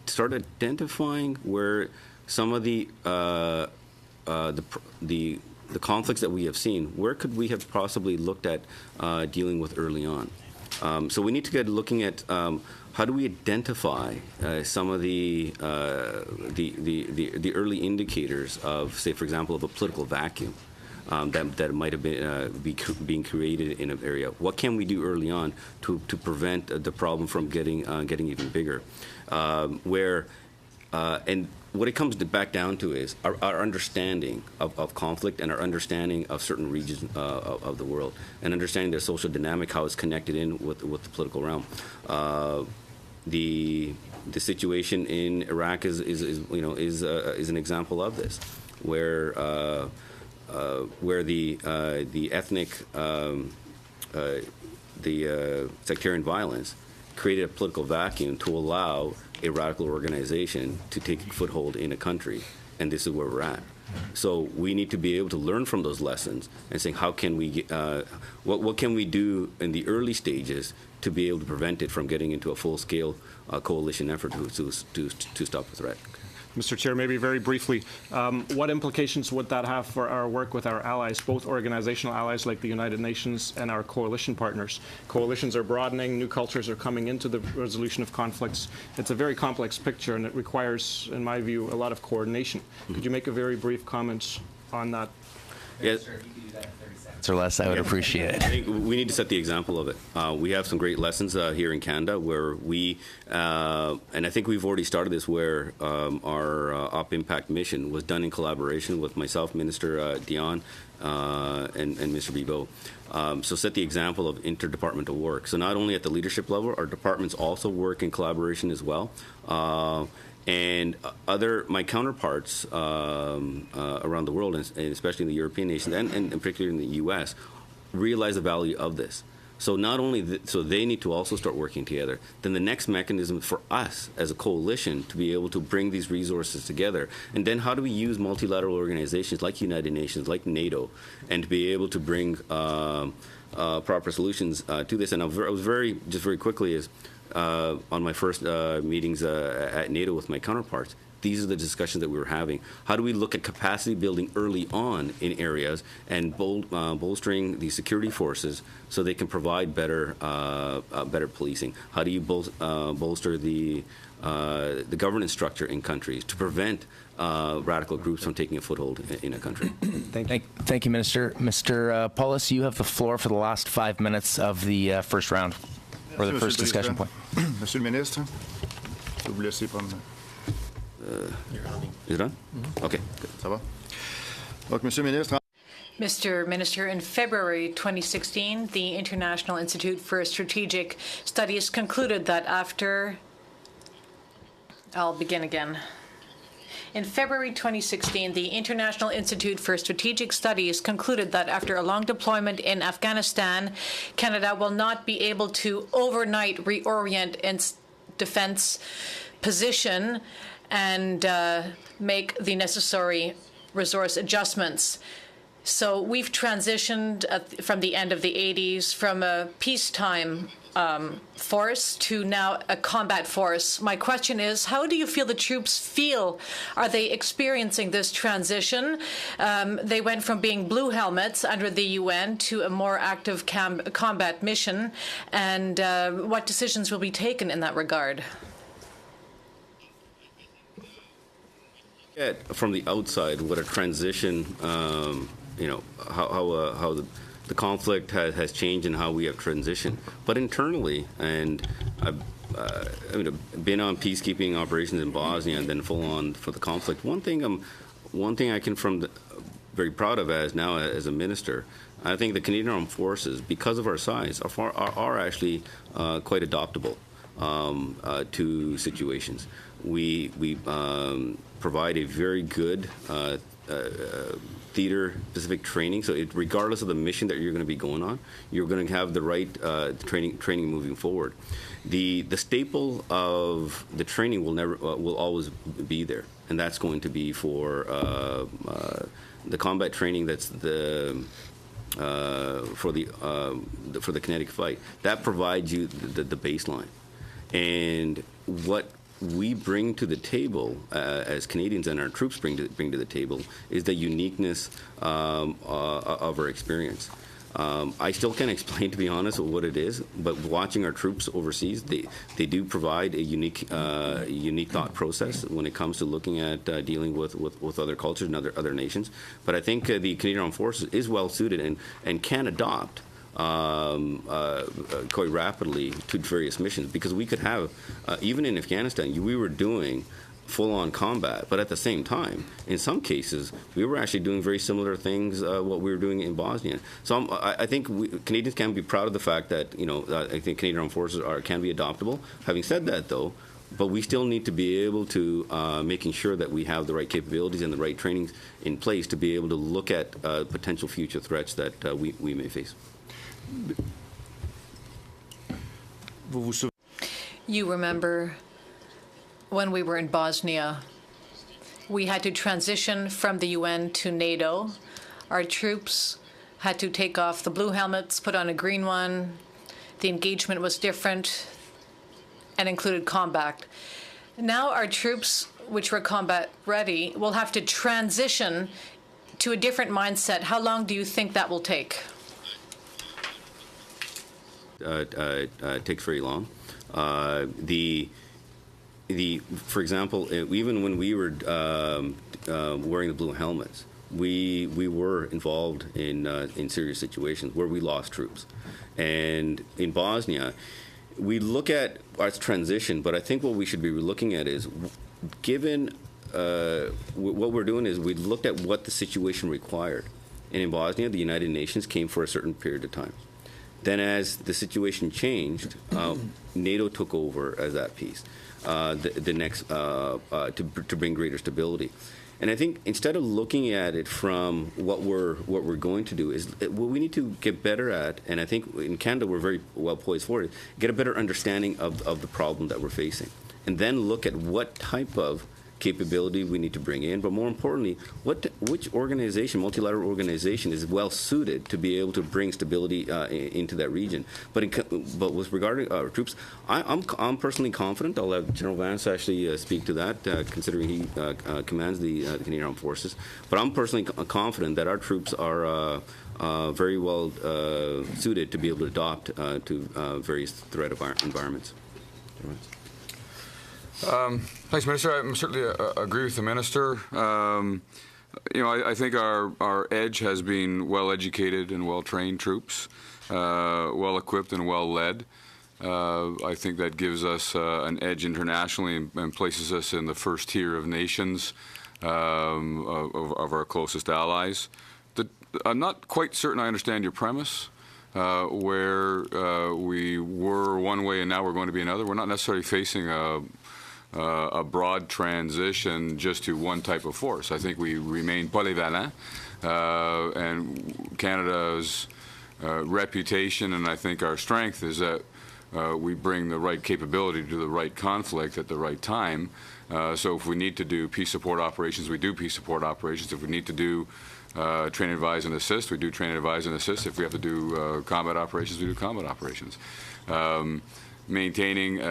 start identifying where some of the conflicts that we have seen, where could we have possibly looked at dealing with early on. So we need to get looking at how do we identify some of the early indicators of, say, for example, of a political vacuum. That might have been being created in an area. What can we do early on to prevent the problem from getting even bigger? And what it comes back down to is our understanding of conflict and our understanding of certain regions of the world, and understanding their social dynamic, how it's connected in with the political realm. the situation in Iraq is an example of this, where the ethnic sectarian violence created a political vacuum to allow a radical organization to take a foothold in a country, and this is where we're at. So we need to be able to learn from those lessons and saying how can we what can we do in the early stages to be able to prevent it from getting into a full-scale coalition effort to stop the threat. Mr. Chair, maybe very briefly, what implications would that have for our work with our allies, both organizational allies like the United Nations and our coalition partners? Coalitions are broadening, new cultures are coming into the resolution of conflicts. It's a very complex picture, and it requires, in my view, a lot of coordination. Could you make a very brief comment on that? Yes. Or less, I would appreciate it. I think we need to set the example of it. We have some great lessons here in Canada where we, and I think we've already started this, where our Op Impact mission was done in collaboration with myself, Minister Dion, and Mr. Bibeau. So set the example of interdepartmental work. So not only at the leadership level, our departments also work in collaboration as well. And my counterparts around the world, and especially in the European nations, and particularly in the U.S., realize the value of this. So not only so they need to also start working together. Then the next mechanism for us as a coalition to be able to bring these resources together, and then how do we use multilateral organizations like United Nations, like NATO, and to be able to bring proper solutions to this. And I was very quickly on my first meetings at NATO with my counterparts, these are the discussions that we were having. How do we look at capacity building early on in areas and bolstering the security forces so they can provide better policing? How do you bolster the governance structure in countries to prevent radical groups from taking a foothold in a country? Thank you, Minister. Mr. Paulus, you have the floor for the last 5 minutes of the first round, or the first discussion point. Monsieur le Ministre, je vais vous laisser prendre. Is it done? Okay. Ça va? Donc, Monsieur le Ministre. Mr. Minister, in February 2016, the International Institute for Strategic Studies concluded that after... I'll begin again. In February 2016, the International Institute for Strategic Studies concluded that after a long deployment in Afghanistan, Canada will not be able to overnight reorient its defense position and make the necessary resource adjustments. So we've transitioned from the end of the 80s from a peacetime force to now a combat force. My question is, how do you feel the troops feel? Are they experiencing this transition? They went from being blue helmets under the UN to a more active combat mission. And what decisions will be taken in that regard? From the outside, what a transition, how the conflict has changed and how we have transitioned. But internally, and I've been on peacekeeping operations in Bosnia and then full on for the conflict. One thing I can very proud of as a minister, I think the Canadian Armed Forces, because of our size, are actually quite adaptable to situations. We provide a very good theater-specific training. So regardless of the mission that you're going to be going on, you're going to have the right training moving forward. The staple of the training will always be there, and that's going to be for the combat training. That's for the kinetic fight. That provides you the baseline, and what we bring to the table as Canadians and our troops bring to the table is the uniqueness of our experience. I still can't explain, to be honest, what it is, but watching our troops overseas, they do provide a unique thought process when it comes to looking at dealing with other cultures and other nations. But I think the Canadian Armed Forces is well suited and can adopt quite rapidly to various missions, because we could have, even in Afghanistan, we were doing full-on combat, but at the same time, in some cases, we were actually doing very similar things what we were doing in Bosnia. So I think Canadians can be proud of the fact that I think Canadian Armed Forces can be adoptable. Having said that, though, but we still need to be able to making sure that we have the right capabilities and the right trainings in place to be able to look at potential future threats that we may face. You remember when we were in Bosnia, we had to transition from the UN to NATO. Our troops had to take off the blue helmets, put on a green one. The engagement was different and included combat. Now our troops, which were combat ready, will have to transition to a different mindset. How long do you think that will take? It takes very long. For example, even when we were wearing the blue helmets, we were involved in serious situations where we lost troops. And in Bosnia, we look at our transition, but I think what we should be looking at is, given what we're doing is we looked at what the situation required. And in Bosnia, the United Nations came for a certain period of time. Then as the situation changed, NATO took over as that piece, the next to bring greater stability. And I think instead of looking at it from what we're going to do, is what we need to get better at, and I think in Canada we're very well poised for it, get a better understanding of the problem that we're facing. And then look at what type of capability we need to bring in, but more importantly, which organization, multilateral organization, is well suited to be able to bring stability into that region. But with regard to our troops, I'm personally confident. I'll have General Vance actually speak to that, considering he commands the Canadian Armed Forces. But I'm personally confident that our troops are very well suited to be able to adopt to various threat environments. Thanks, Minister. I certainly agree with the Minister. I think our edge has been well-educated and well-trained troops, well-equipped and well-led. I think that gives us an edge internationally and places us in the first tier of nations of our closest allies. I'm not quite certain I understand your premise. Where we were one way and now we're going to be another. We're not necessarily facing a broad transition just to one type of force. I think we remain polyvalent, and Canada's reputation and I think our strength is that we bring the right capability to the right conflict at the right time. So if we need to do peace support operations, we do peace support operations. If we need to do train, advise, and assist, we do train, advise, and assist. If we have to do combat operations, we do combat operations. Maintaining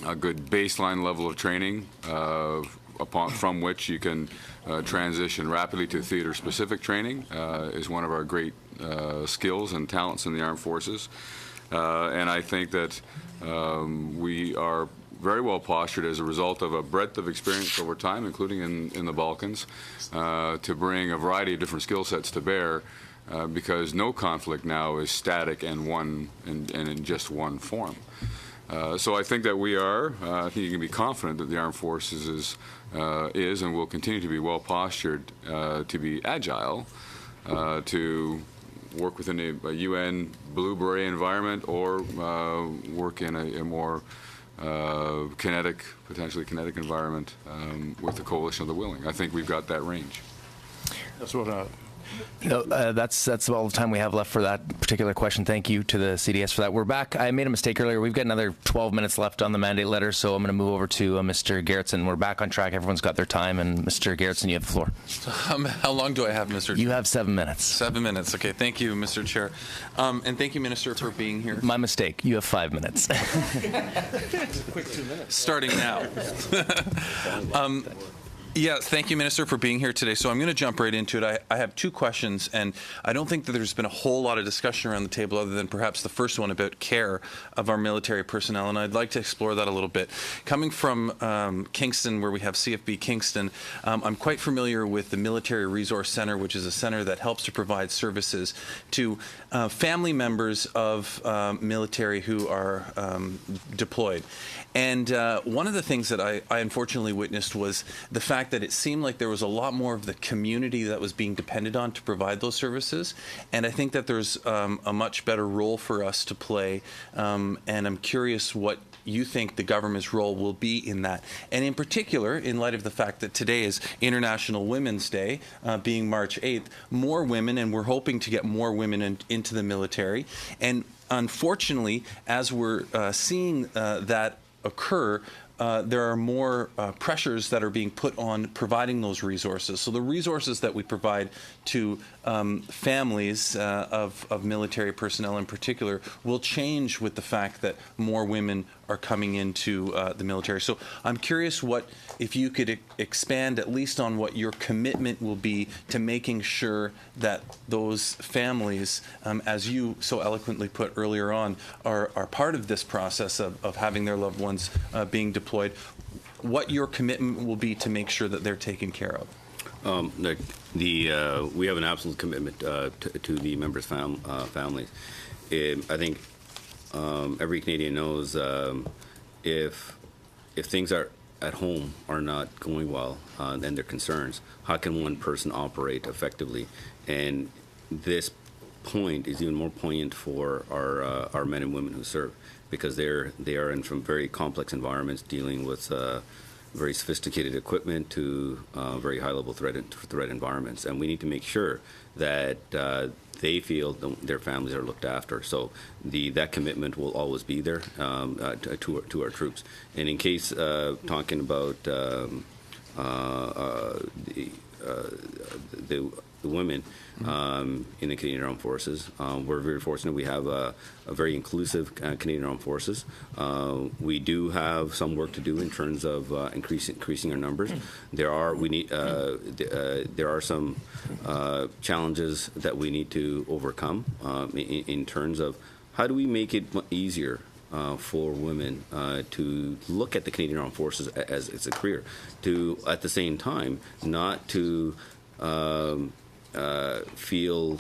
a good baseline level of training from which you can transition rapidly to theater-specific training is one of our great skills and talents in the armed forces. And I think that we are very well postured as a result of a breadth of experience over time, including in the Balkans, to bring a variety of different skill sets to bear, because no conflict now is static and in just one form. So I think that I think you can be confident that the Armed Forces is and will continue to be well postured to be agile, to work within a UN Blue Beret environment or work in a more potentially kinetic environment with the coalition of the willing. I think we've got that range. That's what That's all the time we have left for that particular question. Thank you to the CDS for that. We're back. I made a mistake earlier. We've got another 12 minutes left on the mandate letter, so I'm going to move over to Mr. Gerritsen. We're back on track. Everyone's got their time, and Mr. Gerritsen, you have the floor. How long do I have, Mr. Chair? You have 7 minutes. 7 minutes. Okay. Thank you, Mr. Chair. And thank you, Minister, for being here. My mistake. You have 5 minutes. Quick 2 minutes. Starting now. Yeah, thank you, Minister, for being here today. So I'm going to jump right into it. I have two questions, and I don't think that there's been a whole lot of discussion around the table other than perhaps the first one about care of our military personnel, and I'd like to explore that a little bit. Coming from Kingston, where we have CFB Kingston, I'm quite familiar with the Military Resource Center, which is a center that helps to provide services to family members of military who are deployed. And one of the things that I unfortunately witnessed was the fact that it seemed like there was a lot more of the community that was being depended on to provide those services. And I think that there's a much better role for us to play. And I'm curious what you think the government's role will be in that. And in particular, in light of the fact that today is International Women's Day, being March 8th, more women, and we're hoping to get more women into the military. And unfortunately, as we're seeing that occur, there are more pressures that are being put on providing those resources. So the resources that we provide to families of military personnel in particular will change with the fact that more women are coming into the military. So I'm curious if you could expand at least on what your commitment will be to making sure that those families, as you so eloquently put earlier on, are part of this process of having their loved ones being deployed, what your commitment will be to make sure that they're taken care of. We have an absolute commitment to the members' families. I think every Canadian knows if things are at home are not going well and their concerns, how can one person operate effectively? And this point is even more poignant for our men and women who serve, because they are in some very complex environments dealing with very sophisticated equipment to very high-level threat environments, and we need to make sure that they feel their families are looked after. So that commitment will always be there to our troops. And in case talking about the women in the Canadian Armed Forces, we're very fortunate. We have a very inclusive Canadian Armed Forces. We do have some work to do in terms of increasing our numbers. There are some challenges that we need to overcome in terms of how do we make it easier for women to look at the Canadian Armed Forces as it's a career, to at the same time not to feel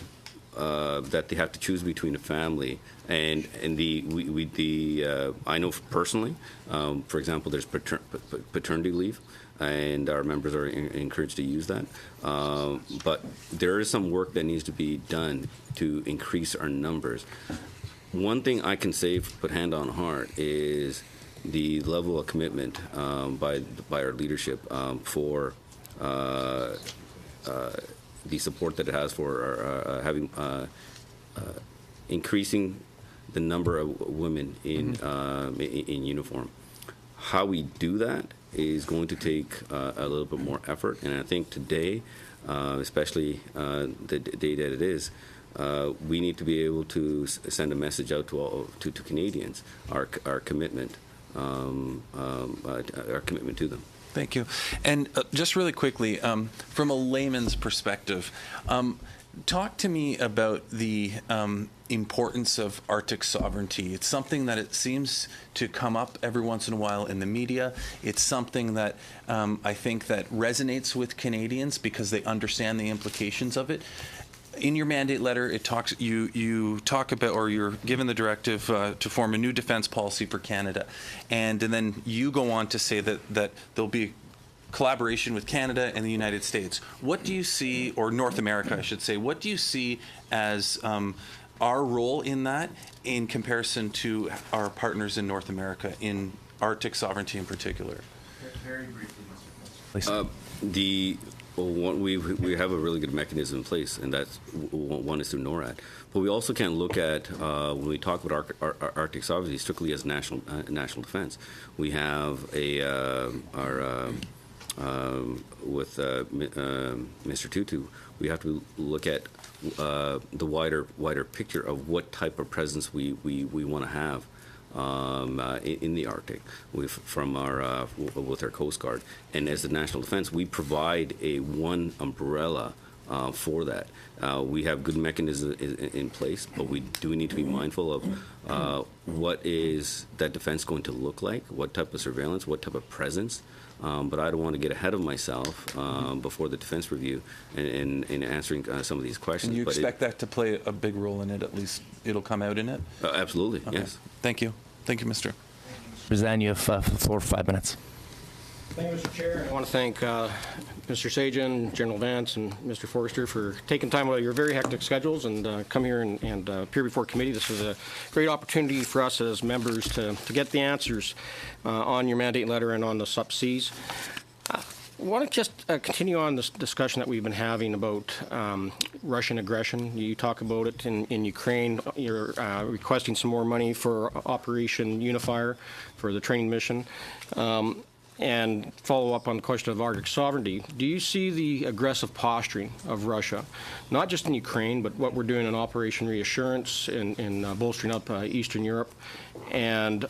that they have to choose between a family and I know personally, for example, there's paternity leave, and our members are encouraged to use that. But there is some work that needs to be done to increase our numbers. One thing I can say, put hand on heart, is the level of commitment by our leadership for the support that it has for having increasing the number of women in uniform. How we do that is going to take a little bit more effort, and I think today, especially the day that it is, we need to be able to send a message out to Canadians, our commitment, our commitment to them. Thank you. And just really quickly, from a layman's perspective, talk to me about the importance of Arctic sovereignty. It's something that it seems to come up every once in a while in the media. It's something that I think that resonates with Canadians because they understand the implications of it. In your mandate letter, it talks. You talk about, or you're given the directive to form a new defense policy for Canada, and then you go on to say that there'll be collaboration with Canada and the United States. What do you see, or North America, I should say? What do you see as our role in that, in comparison to our partners in North America in Arctic sovereignty in particular? Very briefly, Mr. We have a really good mechanism in place, and that's one is through NORAD. But we also can't look at when we talk about Arctic sovereignty strictly as national defense. We have with Mr. Tutu, we have to look at the wider picture of what type of presence we want to have in the Arctic with our Coast Guard. And as the National Defense, we provide a one umbrella for that. We have good mechanisms in place, but we do need to be mindful of what is that defense going to look like, what type of surveillance, what type of presence. But I don't want to get ahead of myself before the defense review in answering some of these questions. And you But expect that to play a big role in it, at least it'll come out in it? Absolutely, Okay. yes. Thank you. Thank you, Mr. Roseanne, you have the floor for 5 minutes. Thank you, Mr. Chair. I want to thank Mr. Sajjan, General Vance, and Mr. Forrester for taking time out of your very hectic schedules and come here and appear before committee. This is a great opportunity for us as members to get the answers on your mandate letter and on the sub-Cs. I want to just continue on this discussion that we've been having about Russian aggression. You talk about it in Ukraine. You're requesting some more money for Operation Unifier for the training mission. And follow up on the question of Arctic sovereignty. Do you see the aggressive posturing of Russia, not just in Ukraine, but what we're doing in Operation Reassurance in bolstering up Eastern Europe, and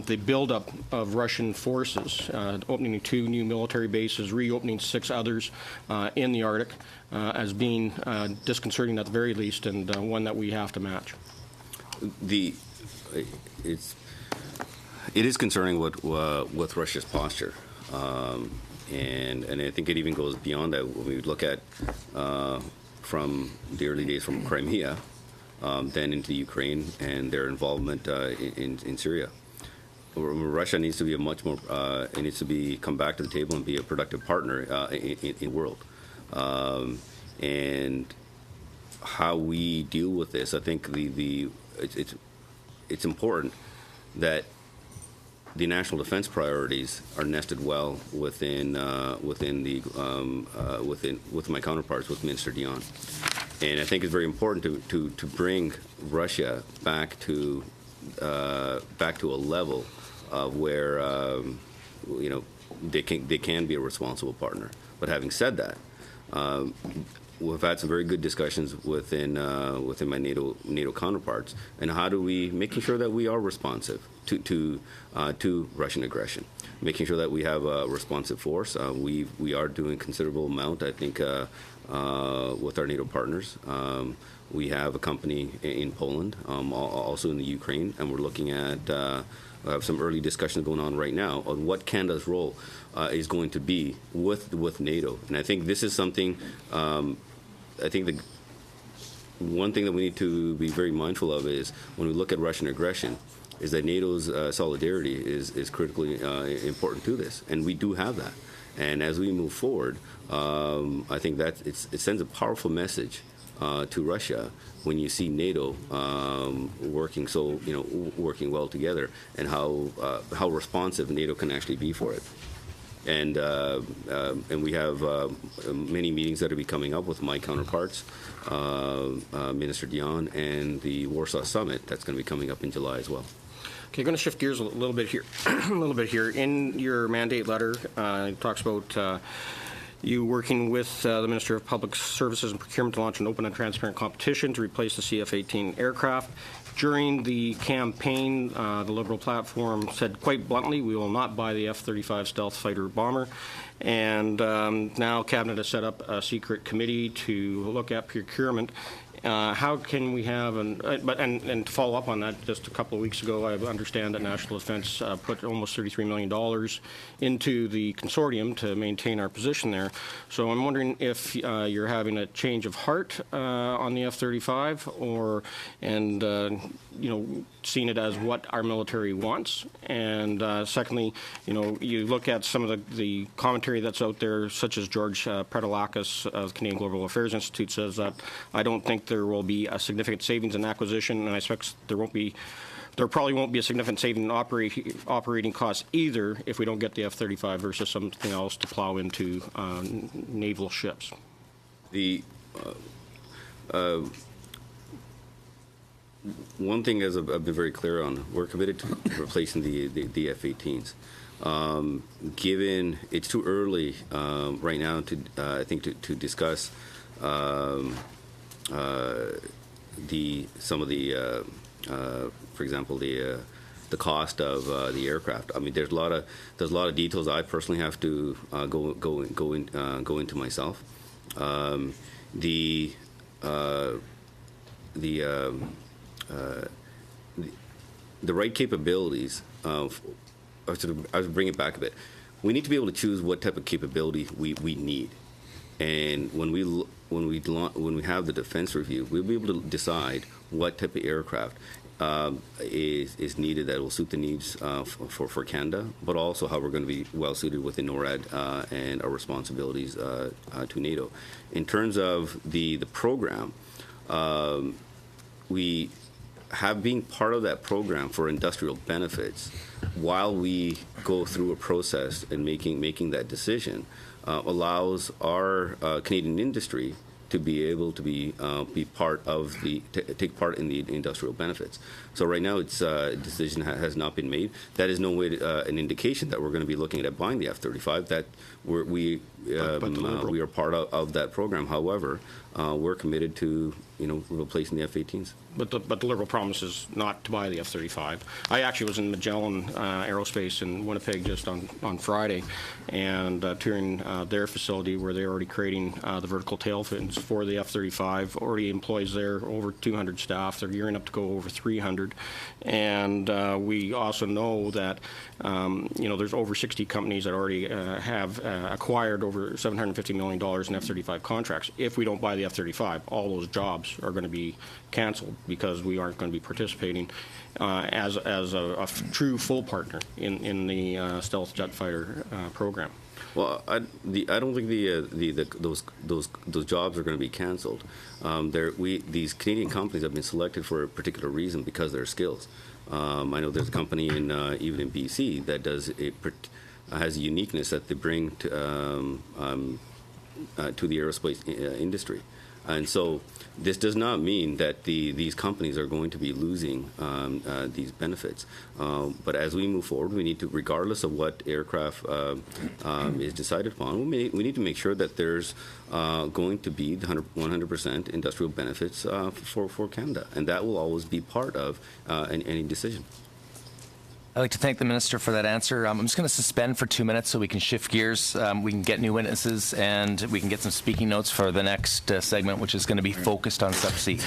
the buildup of Russian forces, opening 2 new military bases, reopening 6 others in the Arctic, as being disconcerting at the very least, and one that we have to match? It is concerning with Russia's posture, and I think it even goes beyond that. When we look at from the early days from Crimea, then into Ukraine and their involvement in Syria. Russia needs to be it needs to come back to the table and be a productive partner in the world. And how we deal with this, I think it's important that the national defense priorities are nested well within my counterparts, with Minister Dion, and I think it's very important to bring Russia back to a level of where they can be a responsible partner. But having said that, we've had some very good discussions within my NATO counterparts, and how do we making sure that we are responsive to Russian aggression, making sure that we have a responsive force. We are doing considerable amount, I think, with our NATO partners. We have a company in Poland, also in the Ukraine, and we're looking at have some early discussions going on right now on what Canada's role is going to be with NATO. And I think this is something. I think the one thing that we need to be very mindful of is when we look at Russian aggression, is that NATO's solidarity is critically important to this, and we do have that. And as we move forward, I think that it sends a powerful message to Russia when you see NATO working well together, and how responsive NATO can actually be for it. And we have many meetings that will be coming up with my counterparts, Minister Dion, and the Warsaw Summit that's going to be coming up in July as well. Okay, going to shift gears a little bit here. In your mandate letter, it talks about you working with the Minister of Public Services and Procurement to launch an open and transparent competition to replace the CF-18 aircraft. During the campaign, the Liberal platform said quite bluntly, we will not buy the F-35 stealth fighter bomber. And now Cabinet has set up a secret committee to look at procurement. How can we have and to follow up on that, just a couple of weeks ago, I understand that National Defense put almost $33 million into the consortium to maintain our position there. So I'm wondering if you're having a change of heart on the F-35, seeing it as what our military wants. And secondly, you look at some of the commentary that's out there, such as George Predalakis of the Canadian Global Affairs Institute says that I don't think there will be a significant savings in acquisition, and I expect there probably won't be a significant saving in operating costs either if we don't get the F-35 versus something else to plow into naval ships. One thing, as I've been very clear on, we're committed to replacing the F-18s. Given it's too early right now I think to discuss for example, the the cost of the aircraft. I mean, there's a lot of details I personally have to go into myself. The right capabilities of, I was bring it back a bit. We need to be able to choose what type of capability we need, and when we have the defense review, we'll be able to decide what type of aircraft is needed that will suit the needs for Canada, but also how we're going to be well suited within NORAD and our responsibilities to NATO. In terms of the program, we have been part of that program for industrial benefits while we go through a process and making that decision allows our Canadian industry to be able to be part of take part in the industrial benefits. So right now, it's a decision has not been made. That is no way an indication that we're going to be looking at buying the F-35. That we are part of that program. However, we're committed to replacing the F-18s. But the Liberal promise is not to buy the F-35. I actually was in Magellan Aerospace in Winnipeg just on Friday, and touring their facility where they're already creating the vertical tail fins for the F-35. Already employs there over 200 staff. They're gearing up to go over 300. And we also know that there's over 60 companies that already have acquired over $750 million in F-35 contracts. If we don't buy the F-35, all those jobs are going to be canceled because we aren't going to be participating as a true full partner in the stealth jet fighter program. Well, I don't think those jobs are going to be canceled. These Canadian companies have been selected for a particular reason because of their skills. I know there's a company even in BC that has a uniqueness that they bring to the aerospace industry. And so this does not mean that these companies are going to be losing these benefits. But as we move forward, we need to, regardless of what aircraft is decided upon, we need to make sure that there's going to be 100% industrial benefits for Canada. And that will always be part of any decision. I'd like to thank the Minister for that answer. I'm just going to suspend for 2 minutes so we can shift gears. We can get new witnesses and we can get some speaking notes for the next segment, which is going to be focused on subsea.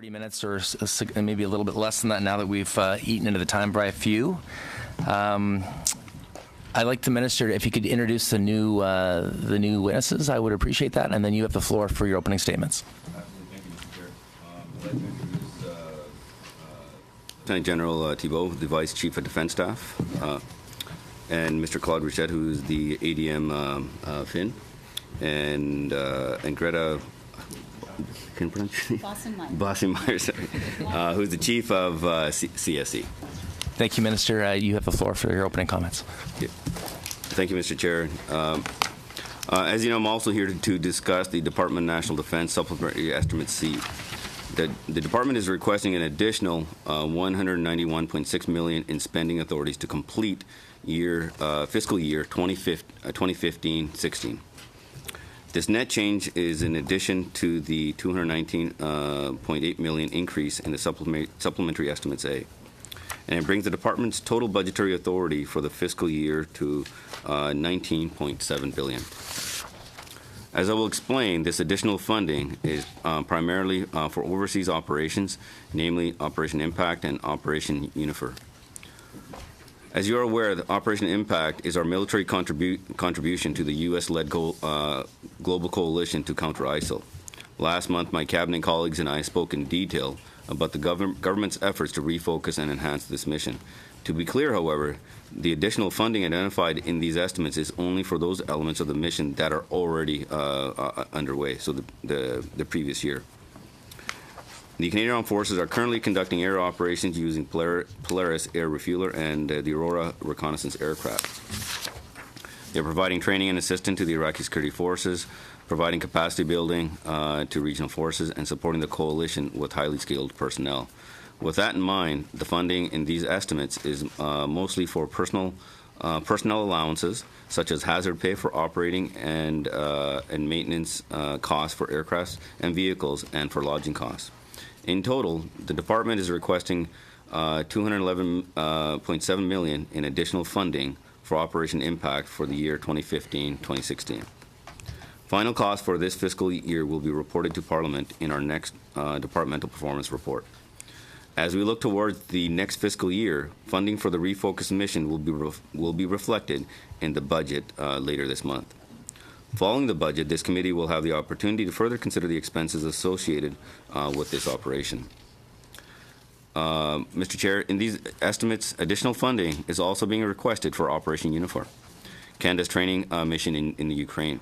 30 minutes or maybe a little bit less than that now that we've eaten into the time by a few. I'd like the minister, if you could introduce the new witnesses, I would appreciate that, and then you have the floor for your opening statements. Thank you, Mr. Chair. I'd like to introduce Lieutenant General Thibault, the Vice Chief of Defense Staff, and Mr. Claude Richette, who is the ADM Finn, and Greta, can you pronounce your name? Bossenmeyer, sorry, who's the Chief of CSE. Thank you, Minister. You have the floor for your opening comments. Thank you, Mr. Chair. As you know, I'm also here to discuss the Department of National Defense Supplementary Estimate C. The Department is requesting an additional $191.6 million in spending authorities to complete fiscal year 2015-16. This net change is in addition to the $219.8 million increase in the Supplementary Estimates A. And it brings the department's total budgetary authority for the fiscal year to $19.7 billion. As I will explain, this additional funding is primarily for overseas operations, namely Operation Impact and Operation UNIFIR. As you are aware, the Operation Impact is our military contribution to the U.S.-led global coalition to counter ISIL. Last month, my cabinet colleagues and I spoke in detail about the government's efforts to refocus and enhance this mission. To be clear, however, the additional funding identified in these estimates is only for those elements of the mission that are already underway, so the previous year. The Canadian Armed Forces are currently conducting air operations using Polaris air refueler and the Aurora reconnaissance aircraft. They're providing training and assistance to the Iraqi security forces, providing capacity building to regional forces, and supporting the coalition with highly skilled personnel. With that in mind, the funding in these estimates is mostly for personnel allowances, such as hazard pay for operating and maintenance costs for aircraft and vehicles, and for lodging costs. In total, the department is requesting $211.7 million in additional funding for Operation Impact for the year 2015-2016. Final costs for this fiscal year will be reported to Parliament in our next departmental performance report. As we look towards the next fiscal year, funding for the refocused mission will be reflected in the budget later this month. Following the budget, this committee will have the opportunity to further consider the expenses associated with this operation. Mr. Chair, in these estimates, additional funding is also being requested for Operation UNIFIR, Canada's training mission in the Ukraine.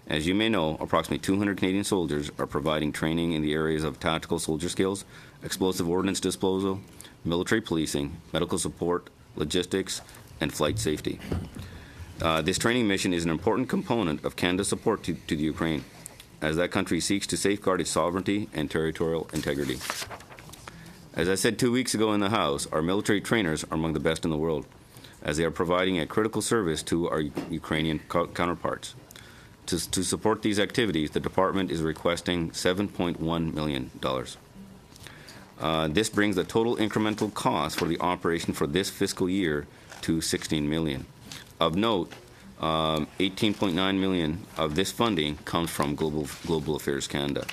As you may know, approximately 200 Canadian soldiers are providing training in the areas of tactical soldier skills, explosive ordnance disposal, military policing, medical support, logistics, and flight safety. This training mission is an important component of Canada's support to the Ukraine, as that country seeks to safeguard its sovereignty and territorial integrity. As I said 2 weeks ago in the House, our military trainers are among the best in the world, as they are providing a critical service to our Ukrainian counterparts. To support these activities, the department is requesting $7.1 million. This brings the total incremental cost for the operation for this fiscal year to $16 million. Of note, $18.9 million of this funding comes from Global Affairs Canada.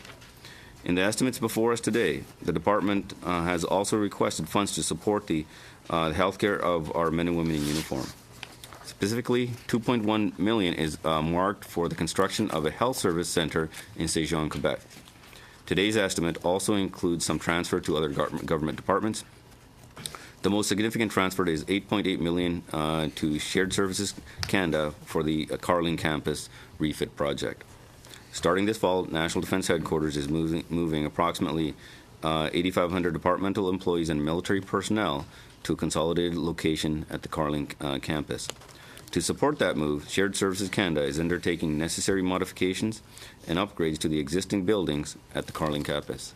In the estimates before us today, the department has also requested funds to support the healthcare of our men and women in uniform. Specifically, $2.1 million is marked for the construction of a health service center in Saint-Jean, Quebec. Today's estimate also includes some transfer to other government departments. The most significant transfer is $8.8 million to Shared Services Canada for the Carling Campus refit project. Starting this fall, National Defence Headquarters is moving approximately 8,500 departmental employees and military personnel to a consolidated location at the Carling campus. To support that move, Shared Services Canada is undertaking necessary modifications and upgrades to the existing buildings at the Carling campus.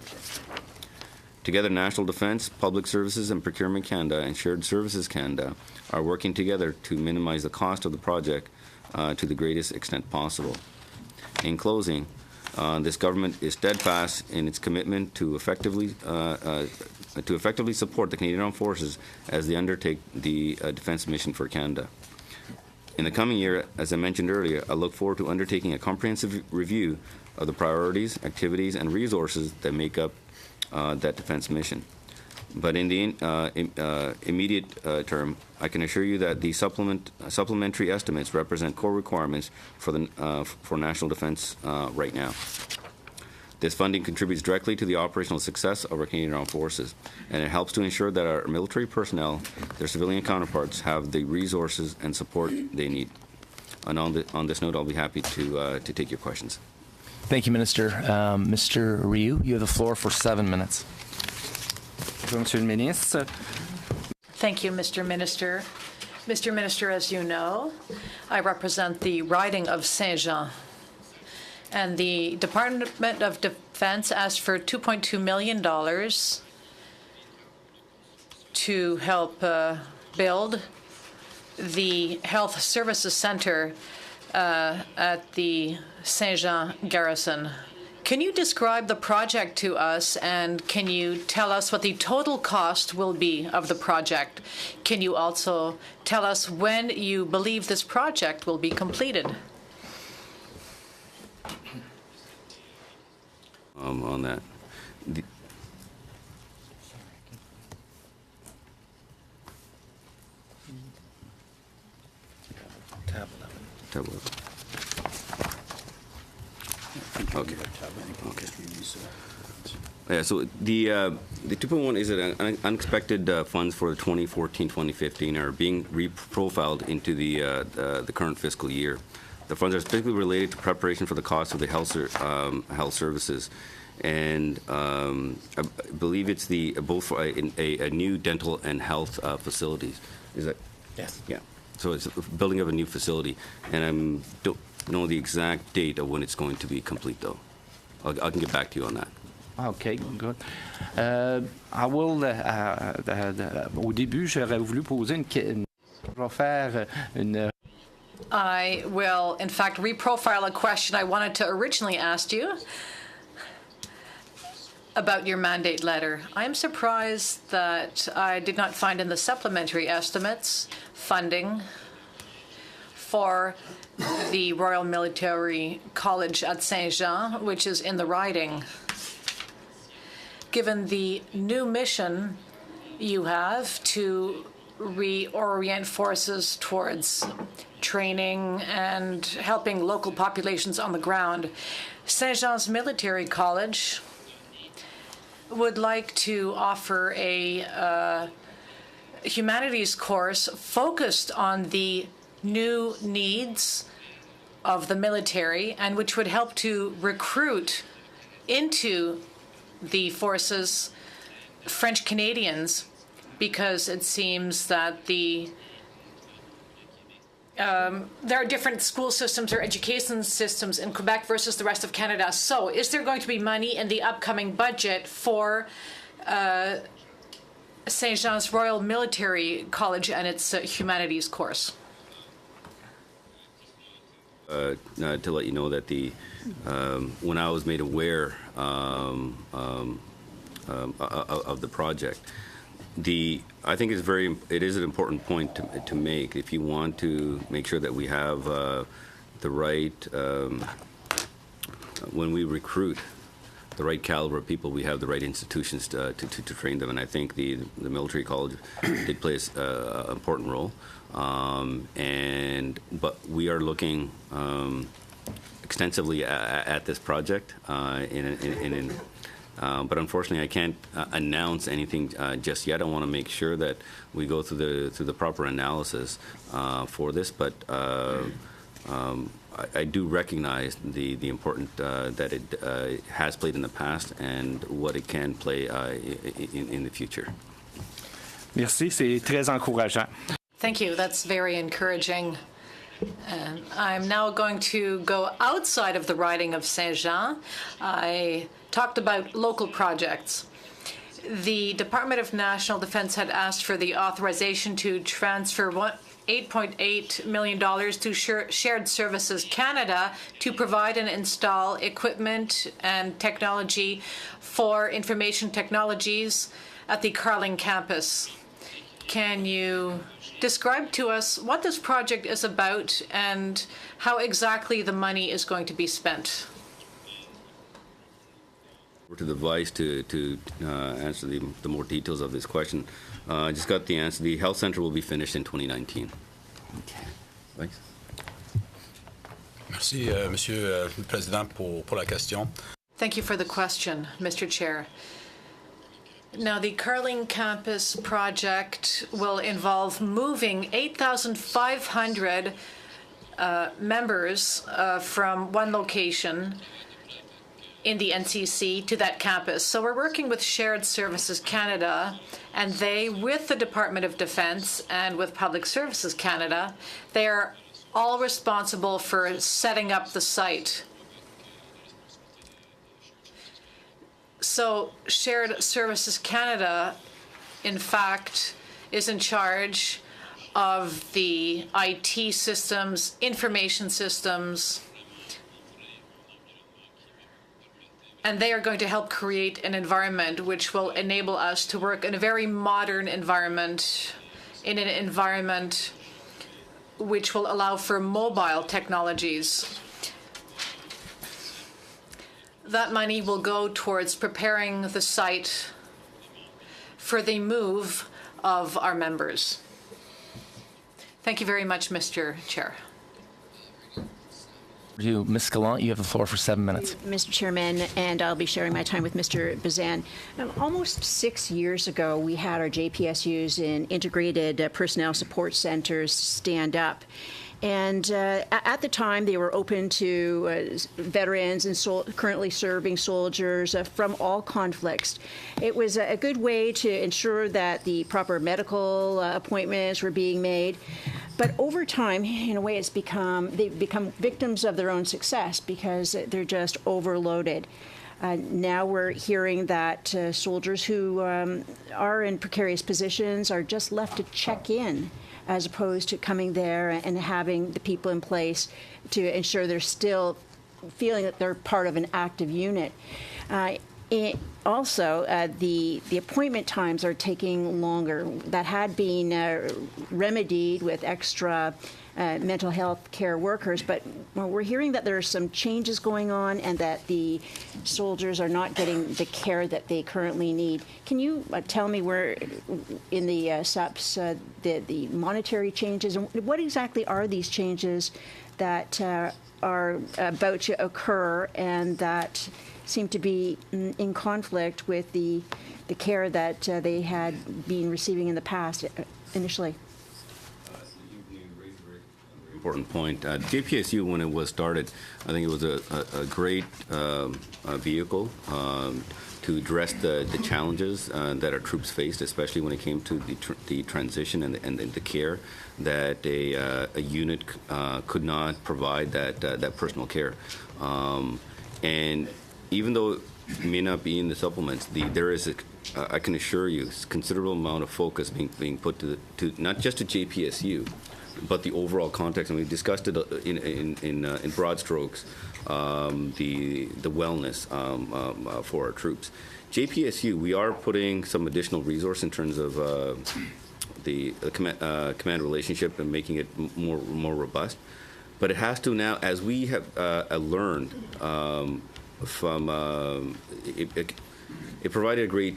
Together, National Defence, Public Services and Procurement Canada and Shared Services Canada are working together to minimize the cost of the project to the greatest extent possible. In closing, this government is steadfast in its commitment to effectively support the Canadian Armed Forces as they undertake the defence mission for Canada. In the coming year, as I mentioned earlier, I look forward to undertaking a comprehensive review of the priorities, activities, and resources that make up that defense mission. But in the immediate term, I can assure you that the supplementary estimates represent core requirements for national defense right now. This funding contributes directly to the operational success of our Canadian Armed Forces, and it helps to ensure that our military personnel, their civilian counterparts, have the resources and support they need. And on this note, I'll be happy to take your questions. Thank you, Minister. Mr. Ryu, you have the floor for 7 minutes. Monsieur le ministre. Thank you, Mr. Minister. Mr. Minister, as you know, I represent the riding of Saint-Jean. And the Department of Defense asked for $2.2 million to help build the Health Services Center at the Saint-Jean Garrison. Can you describe the project to us, and can you tell us what the total cost will be of the project? Can you also tell us when you believe this project will be completed? On that. Tab 11. Okay. Yeah, so the 2.1 is an unexpected funds for the 2014-2015 are being reprofiled into the current fiscal year. The funds are specifically related to preparation for the cost of the health services, and I believe it's both for a new dental and health facilities. Is that? Yes. Yeah. So it's a building of a new facility, and I don't know the exact date of when it's going to be complete, though. I can get back to you on that. OK, good. I will, au début, j'aurais voulu poser une je vais faire une. I will, in fact, reprofile a question I wanted to originally ask you about your mandate letter. I'm surprised that I did not find in the supplementary estimates funding for the Royal Military College at Saint-Jean, which is in the riding. Given the new mission you have to reorient forces towards training and helping local populations on the ground, Saint-Jean's Military College would like to offer a humanities course focused on the new needs of the military, and which would help to recruit into the forces French Canadians, because it seems that there are different school systems or education systems in Quebec versus the rest of Canada. So is there going to be money in the upcoming budget for Saint-Jean's Royal Military College and its humanities course? To let you know that when I was made aware of the project, I think it is an important point to make. If you want to make sure that we have the right, when we recruit the right caliber of people, we have the right institutions to train them. And I think the military college did play an important role. But we are looking extensively at this project but unfortunately, I can't announce anything just yet. I want to make sure that we go through the proper analysis for this. But I do recognize the importance that it has played in the past and what it can play in the future. Merci, c'est très encourageant. Thank you. That's very encouraging. And I'm now going to go outside of the riding of Saint-Jean. I talked about local projects. The Department of National Defense had asked for the authorization to transfer $8.8 million to Shared Services Canada to provide and install equipment and technology for information technologies at the Carling campus. Can you describe to us what this project is about and how exactly the money is going to be spent? To the vice to answer the more details of this question. I just got the answer. The health center will be finished in 2019. Okay. Thanks. Merci, Monsieur le Président, pour la question. Thank you for the question, Mr. Chair. Now, the Carling Campus project will involve moving 8,500 members from one location in the NCC to that campus. So we're working with Shared Services Canada, and they, with the Department of Defense and with Public Services Canada, they are all responsible for setting up the site. So Shared Services Canada, in fact, is in charge of the IT systems, information systems, and they are going to help create an environment which will enable us to work in a very modern environment, in an environment which will allow for mobile technologies. That money will go towards preparing the site for the move of our members. Thank you very much, Mr. Chair. You, Ms. Gallant, you have the floor for 7 minutes. Mr. Chairman, and I'll be sharing my time with Mr. Bazan. Almost 6 years ago, we had our JPSUs in integrated personnel support centers stand up. And at the time, they were open to veterans and currently serving soldiers from all conflicts. It was a good way to ensure that the proper medical appointments were being made. But over time, in a way, they've become victims of their own success because they're just overloaded. Now we're hearing that soldiers who are in precarious positions are just left to check in, as opposed to coming there and having the people in place to ensure they're still feeling that they're part of an active unit. Also, the appointment times are taking longer. That had been remedied with extra mental health care workers, but we're hearing that there are some changes going on and that the soldiers are not getting the care that they currently need. Can you tell me where in the SUPs the monetary changes, and what exactly are these changes that are about to occur and that seem to be in conflict with the care that they had been receiving in the past initially? Important point. JPSU, when it was started, I think it was a great vehicle to address the challenges that our troops faced, especially when it came to the transition and the care that a unit could not provide that personal care. And even though it may not be in the supplements, there is I can assure you, considerable amount of focus being put to not just to JPSU, but the overall context, and we discussed it in broad strokes, the wellness for our troops. JPSU, we are putting some additional resource in terms of the command relationship and making it more robust. But it has to now, as we have learned from it provided a great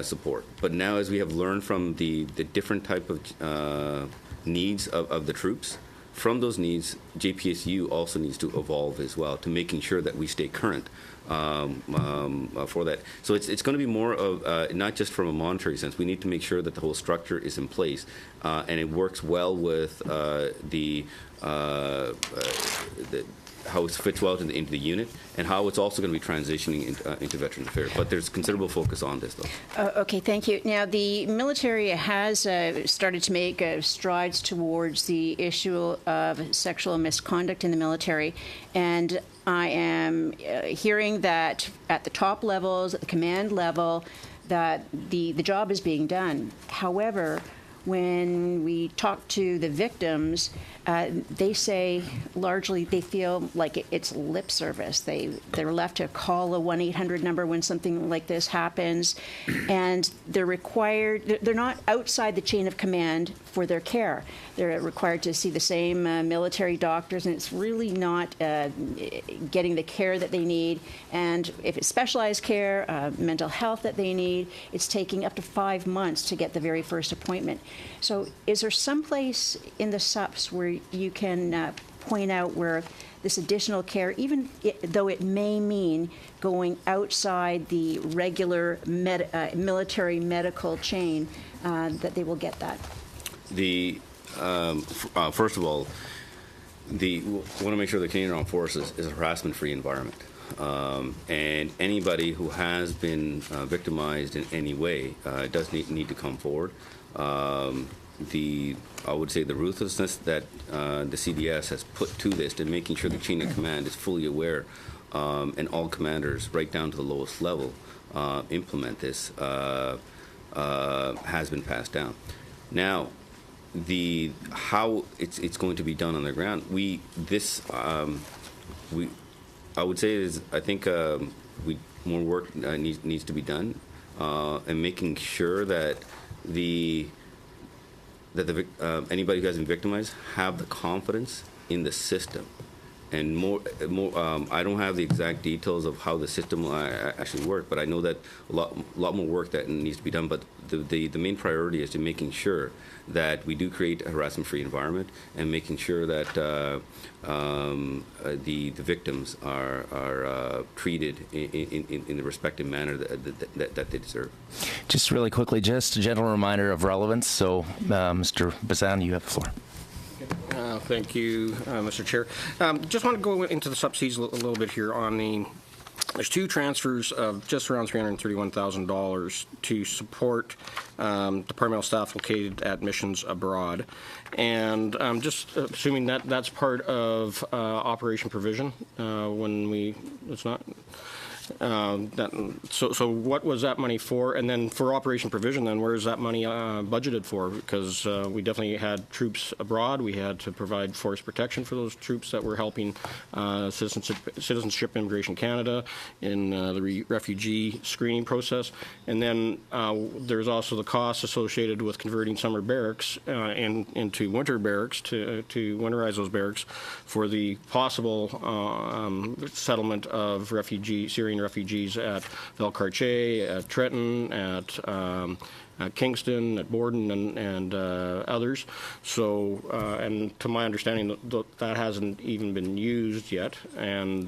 support. But now, as we have learned from the different type of needs of the troops, from those needs, JPSU also needs to evolve as well to making sure that we stay current for that. So it's going to be more of not just from a monetary sense. We need to make sure that the whole structure is in place and it works well with how it fits well into the unit, and how it's also going to be transitioning into Veterans Affairs. But there's considerable focus on this, though. Okay, thank you. Now, the military has started to make strides towards the issue of sexual misconduct in the military, and I am hearing that at the top levels, at the command level, that the job is being done. However, when we talk to the victims, they say largely they feel like it's lip service. They're left to call a 1-800 number when something like this happens, and they're not outside the chain of command for their care. They're required to see the same military doctors, and it's really not getting the care that they need. And if it's specialized care, mental health that they need, it's taking up to 5 months to get the very first appointment. So is there some place in the SUPs where you can point out where this additional care, even though it may mean going outside the regular military medical chain, that they will get that? First of all, we want to make sure the Canadian Armed Forces is a harassment-free environment. And anybody who has been victimized in any way does need to come forward. I would say the ruthlessness that the CDS has put to this, and making sure the chain of command is fully aware, and all commanders, right down to the lowest level, implement this, has been passed down. Now, how it's going to be done on the ground, I would say I think more work needs to be done, and making sure that anybody who has been victimized have the confidence in the system, and more. I don't have the exact details of how the system will actually work, but I know that a lot more work that needs to be done. But the main priority is to making sure that we do create a harassment-free environment, and making sure that the victims are treated in the respective manner that they deserve. Just really quickly, just a general reminder of relevance. So, Mr. Bazan, you have the floor. Thank you, Mr. Chair. Just want to go into the subsidies a little bit here on there's two transfers of just around $331,000 to support departmental staff located at missions abroad. And I'm just assuming that that's part of Operation Provision it's not. So what was that money for? And then for Operation Provision, then where is that money budgeted for? Because we definitely had troops abroad. We had to provide force protection for those troops that were helping Citizenship Immigration Canada in the refugee screening process. And then there's also the costs associated with converting summer barracks into winter barracks to winterize those barracks for the possible settlement of Syrian refugees at Valcartier, at Trenton, at Kingston, at Borden, and others. So, and to my understanding, that hasn't even been used yet. And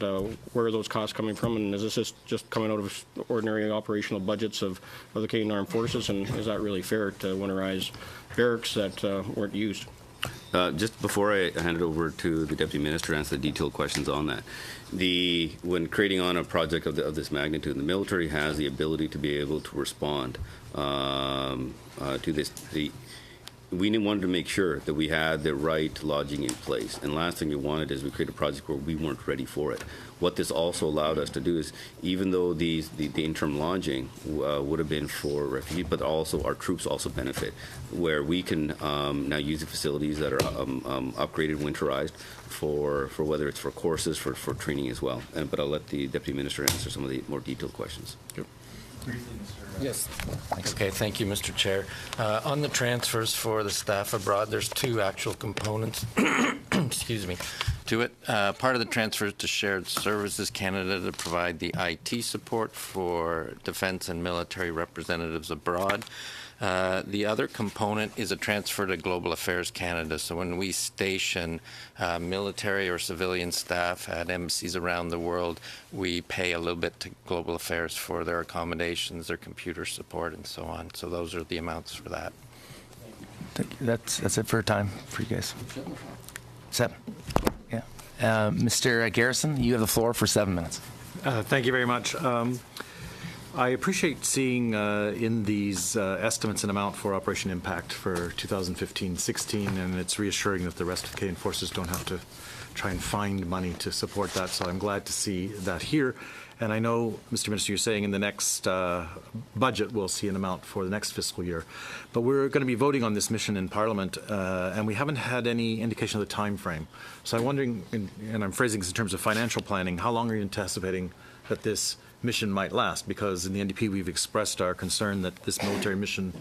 where are those costs coming from? And is this just coming out of ordinary operational budgets of the Canadian Armed Forces? And is that really fair to winterize barracks that weren't used? Just before I hand it over to the Deputy Minister to answer the detailed questions on that, when creating on a project of this magnitude, the military has the ability to be able to respond to this. We wanted to make sure that we had the right lodging in place. And last thing we wanted is we create a project where we weren't ready for it. What this also allowed us to do is, even though the interim lodging would have been for refugees, but also our troops also benefit, where we can now use the facilities that are upgraded, winterized, for whether it's for courses, for training as well. But I'll let the Deputy Minister answer some of the more detailed questions. Yep. Yes. Okay, thank you, Mr. Chair. On the transfers for the staff abroad, there's two actual components excuse me, to it. Part of the transfer is to Shared Services Canada to provide the IT support for defense and military representatives abroad. The other component is a transfer to Global Affairs Canada. So when we station military or civilian staff at embassies around the world, we pay a little bit to Global Affairs for their accommodations, their computer support, and so on. So those are the amounts for that. That's it for time for you guys. 7. Yeah. Mr. Garrison, you have the floor for 7 minutes. Thank you very much. I appreciate seeing in these estimates an amount for Operation Impact for 2015-16, and it's reassuring that the rest of Canadian Forces don't have to try and find money to support that. So I'm glad to see that here. And I know, Mr. Minister, you're saying in the next budget we'll see an amount for the next fiscal year. But we're going to be voting on this mission in Parliament, and we haven't had any indication of the time frame. So I'm wondering, and I'm phrasing this in terms of financial planning, how long are you anticipating that this mission might last? Because in the NDP we've expressed our concern that this military mission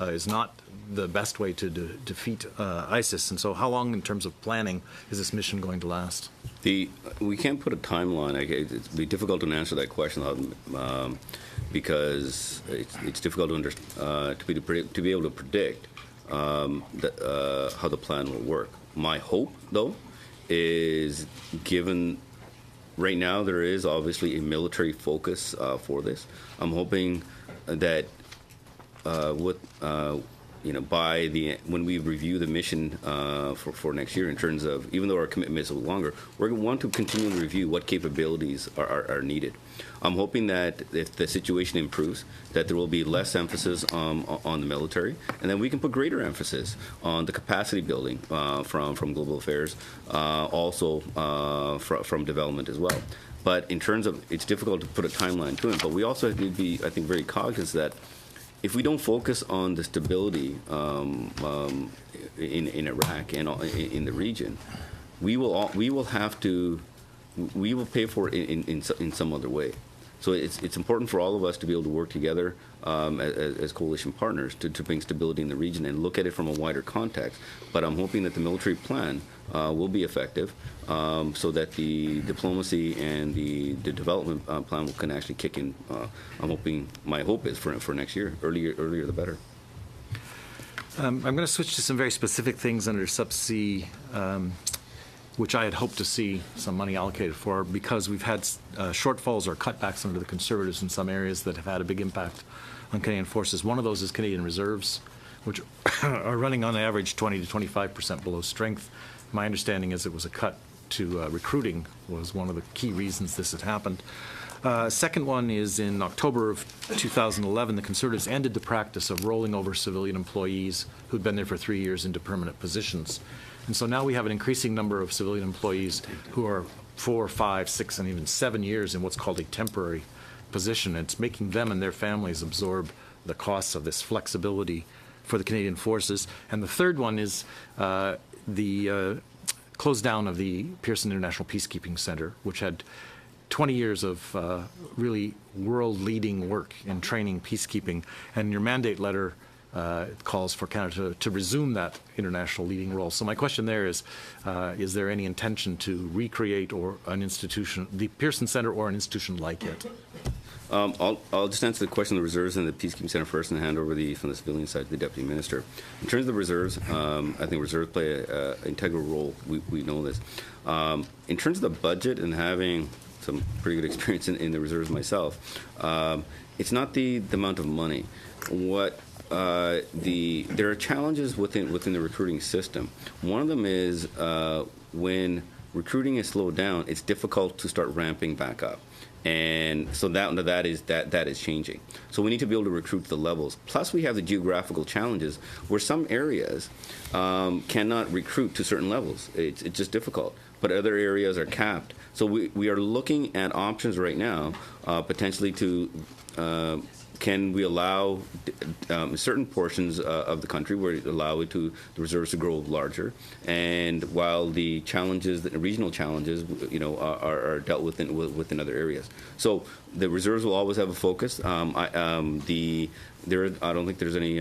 is not the best way to defeat ISIS. And so how long in terms of planning is this mission going to last? We can't put a timeline. It'd be difficult to answer that question because it's difficult to be able to predict how the plan will work. My hope, though, is given right now there is obviously a military focus for this. I'm hoping that when we review the mission for next year, in terms of, even though our commitment is a little longer, we're going to want to continue to review what capabilities are needed. I'm hoping that if the situation improves, that there will be less emphasis on the military, and then we can put greater emphasis on the capacity building from global affairs, also from development as well. But in terms of, it's difficult to put a timeline to it, but we also need to be, I think, very cognizant that if we don't focus on the stability in Iraq and in the region, we will pay for it in some other way. So it's important for all of us to be able to work together as coalition partners to bring stability in the region and look at it from a wider context. But I'm hoping that the military plan will be effective, so that the diplomacy and the development plan can actually kick in. My hope is for next year. Earlier the better. I'm going to switch to some very specific things under subsea, which I had hoped to see some money allocated for, because we've had shortfalls or cutbacks under the Conservatives in some areas that have had a big impact on Canadian forces. One of those is Canadian reserves, which are running on average 20 to 25% below strength. My understanding is it was a cut to recruiting was one of the key reasons this had happened. Second one is in October of 2011, the Conservatives ended the practice of rolling over civilian employees who'd been there for 3 years into permanent positions. And so now we have an increasing number of civilian employees who are 4, 5, 6, and even 7 years in what's called a temporary position. It's making them and their families absorb the costs of this flexibility for the Canadian forces. And the third one is the close down of the Pearson International Peacekeeping Center, which had 20 years of really world-leading work in training peacekeeping. And your mandate letter calls for Canada to resume that international leading role. So my question there is there any intention to recreate or an institution, the Pearson Center or an institution like it? I'll just answer the question of the reserves and the Peacekeeping Center first and hand over from the civilian side to the Deputy Minister. In terms of the reserves, I think reserves play an integral role. We know this. In terms of the budget and having some pretty good experience in the reserves myself, it's not the amount of money. There are challenges within the recruiting system. One of them is when recruiting is slowed down, it's difficult to start ramping back up. And so that is changing. So we need to be able to recruit the levels. Plus, we have the geographical challenges where some areas cannot recruit to certain levels. It's just difficult. But other areas are capped. So we are looking at options right now, potentially to can we allow certain portions of the country where it allow the reserves to grow larger, and while the challenges, the regional challenges, are dealt with within other areas. So the reserves will always have a focus. I don't think there's any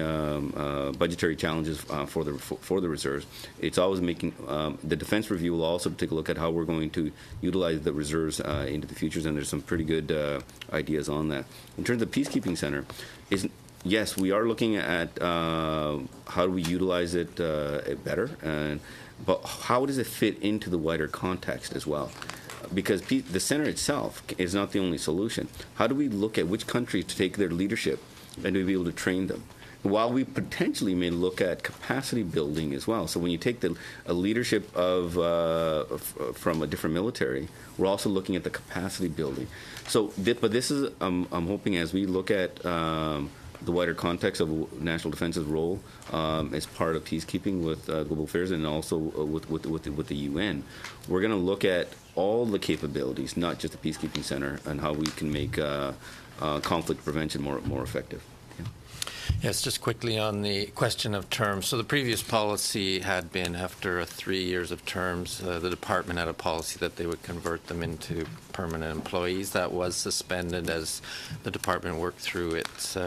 budgetary challenges for the reserves. It's always making the defense review will also take a look at how we're going to utilize the reserves into the futures, and there's some pretty good ideas on that. In terms of the Peacekeeping Center, yes, we are looking at how do we utilize it better, but how does it fit into the wider context as well? Because the center itself is not the only solution. How do we look at which countries to take their leadership and to be able to train them? While we potentially may look at capacity building as well. So when you take a leadership from a different military, we're also looking at the capacity building. So, but this is, I'm hoping as we look at the wider context of national defense's role as part of peacekeeping with global affairs and also with the UN. We're going to look at all the capabilities, not just the Peacekeeping Center, and how we can make conflict prevention more effective. Yes, just quickly on the question of terms. So the previous policy had been after 3 years of terms, the department had a policy that they would convert them into permanent employees. That was suspended as the department worked through its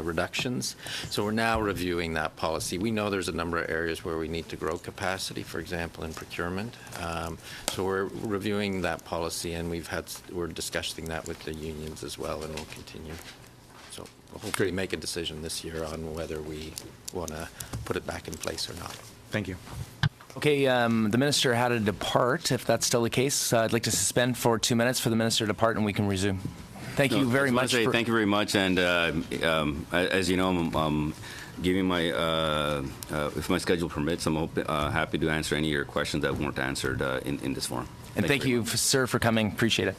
reductions. So we're now reviewing that policy. We know there's a number of areas where we need to grow capacity, for example, in procurement. So we're reviewing that policy, and we're discussing that with the unions as well, and we'll continue. So we'll hopefully make a decision this year on whether we want to put it back in place or not. Thank you. Okay, the minister had to depart. If that's still the case, I'd like to suspend for 2 minutes for the minister to depart, and we can resume. Thank you very much. Thank you very much. And as you know, I'm giving my, if my schedule permits, I'm happy to answer any of your questions that weren't answered in this forum. And thank you, sir, for coming. Appreciate it.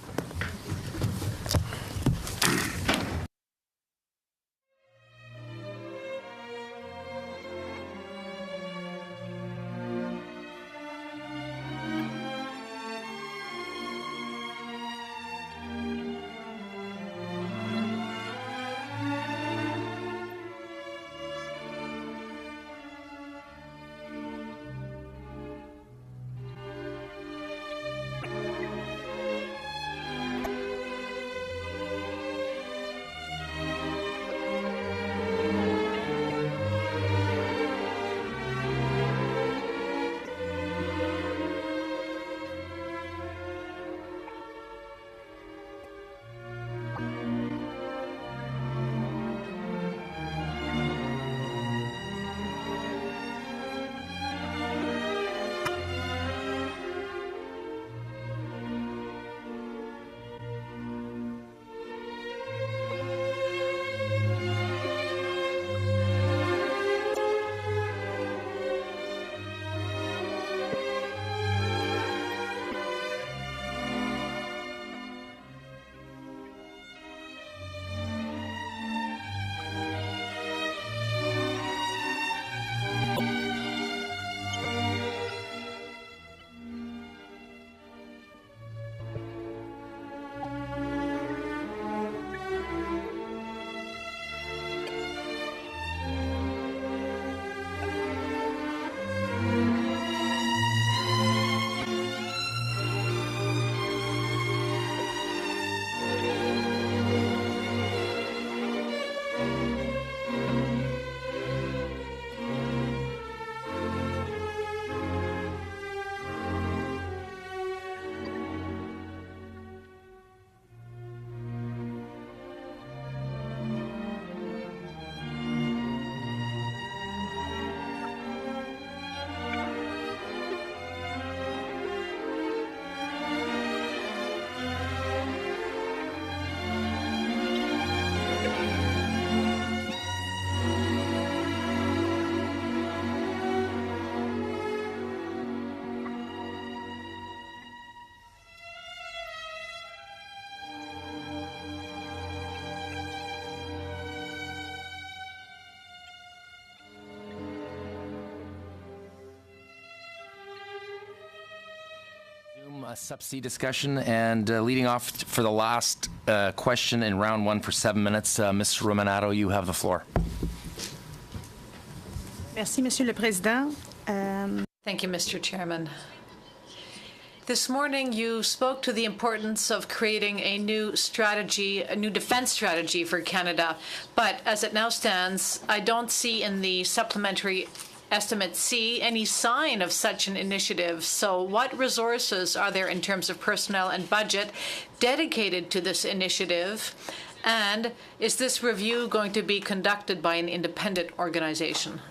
A subsea discussion, and leading off for the last question in round one for 7 minutes, Ms. Romanato, you have the floor. Merci, Monsieur le Président. Thank you, Mr. Chairman. This morning, you spoke to the importance of creating a new strategy, a new defense strategy for Canada. But as it now stands, I don't see in the supplementary Estimate C any sign of such an initiative. So what resources are there in terms of personnel and budget dedicated to this initiative? And is this review going to be conducted by an independent organization?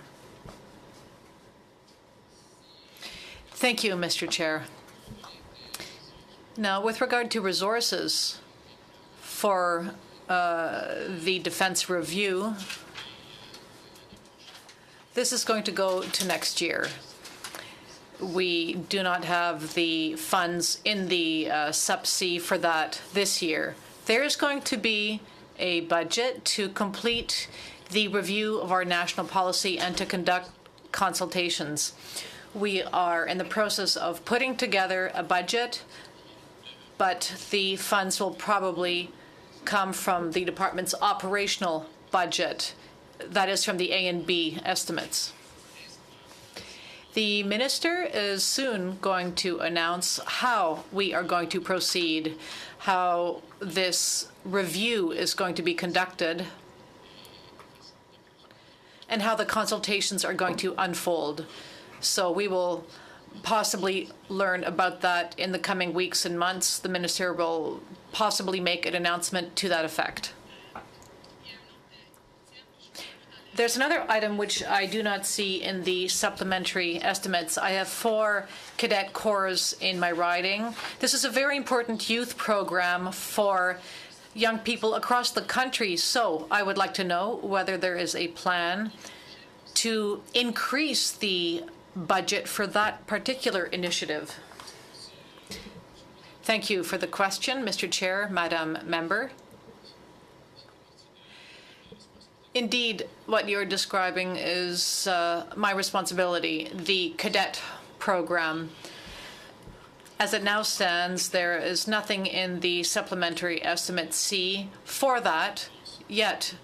Thank you, Mr. Chair. Now, with regard to resources for the defense review, this is going to go to next year. We do not have the funds in the sub-C for that this year. There is going to be a budget to complete the review of our national policy and to conduct consultations. We are in the process of putting together a budget, but the funds will probably come from the department's operational budget, that is from the A and B estimates. The minister is soon going to announce how we are going to proceed, how this review is going to be conducted, and how the consultations are going to unfold. So we will possibly learn about that in the coming weeks and months. The minister will possibly make an announcement to that effect. There's another item which I do not see in the supplementary estimates. I have 4 cadet corps in my riding. This is a very important youth program for young people across the country. So I would like to know whether there is a plan to increase the budget for that particular initiative. Thank you for the question, Mr. Chair, Madam Member. Indeed, what you're describing is my responsibility, the cadet program. As it now stands, there is nothing in the supplementary estimate C for that, yet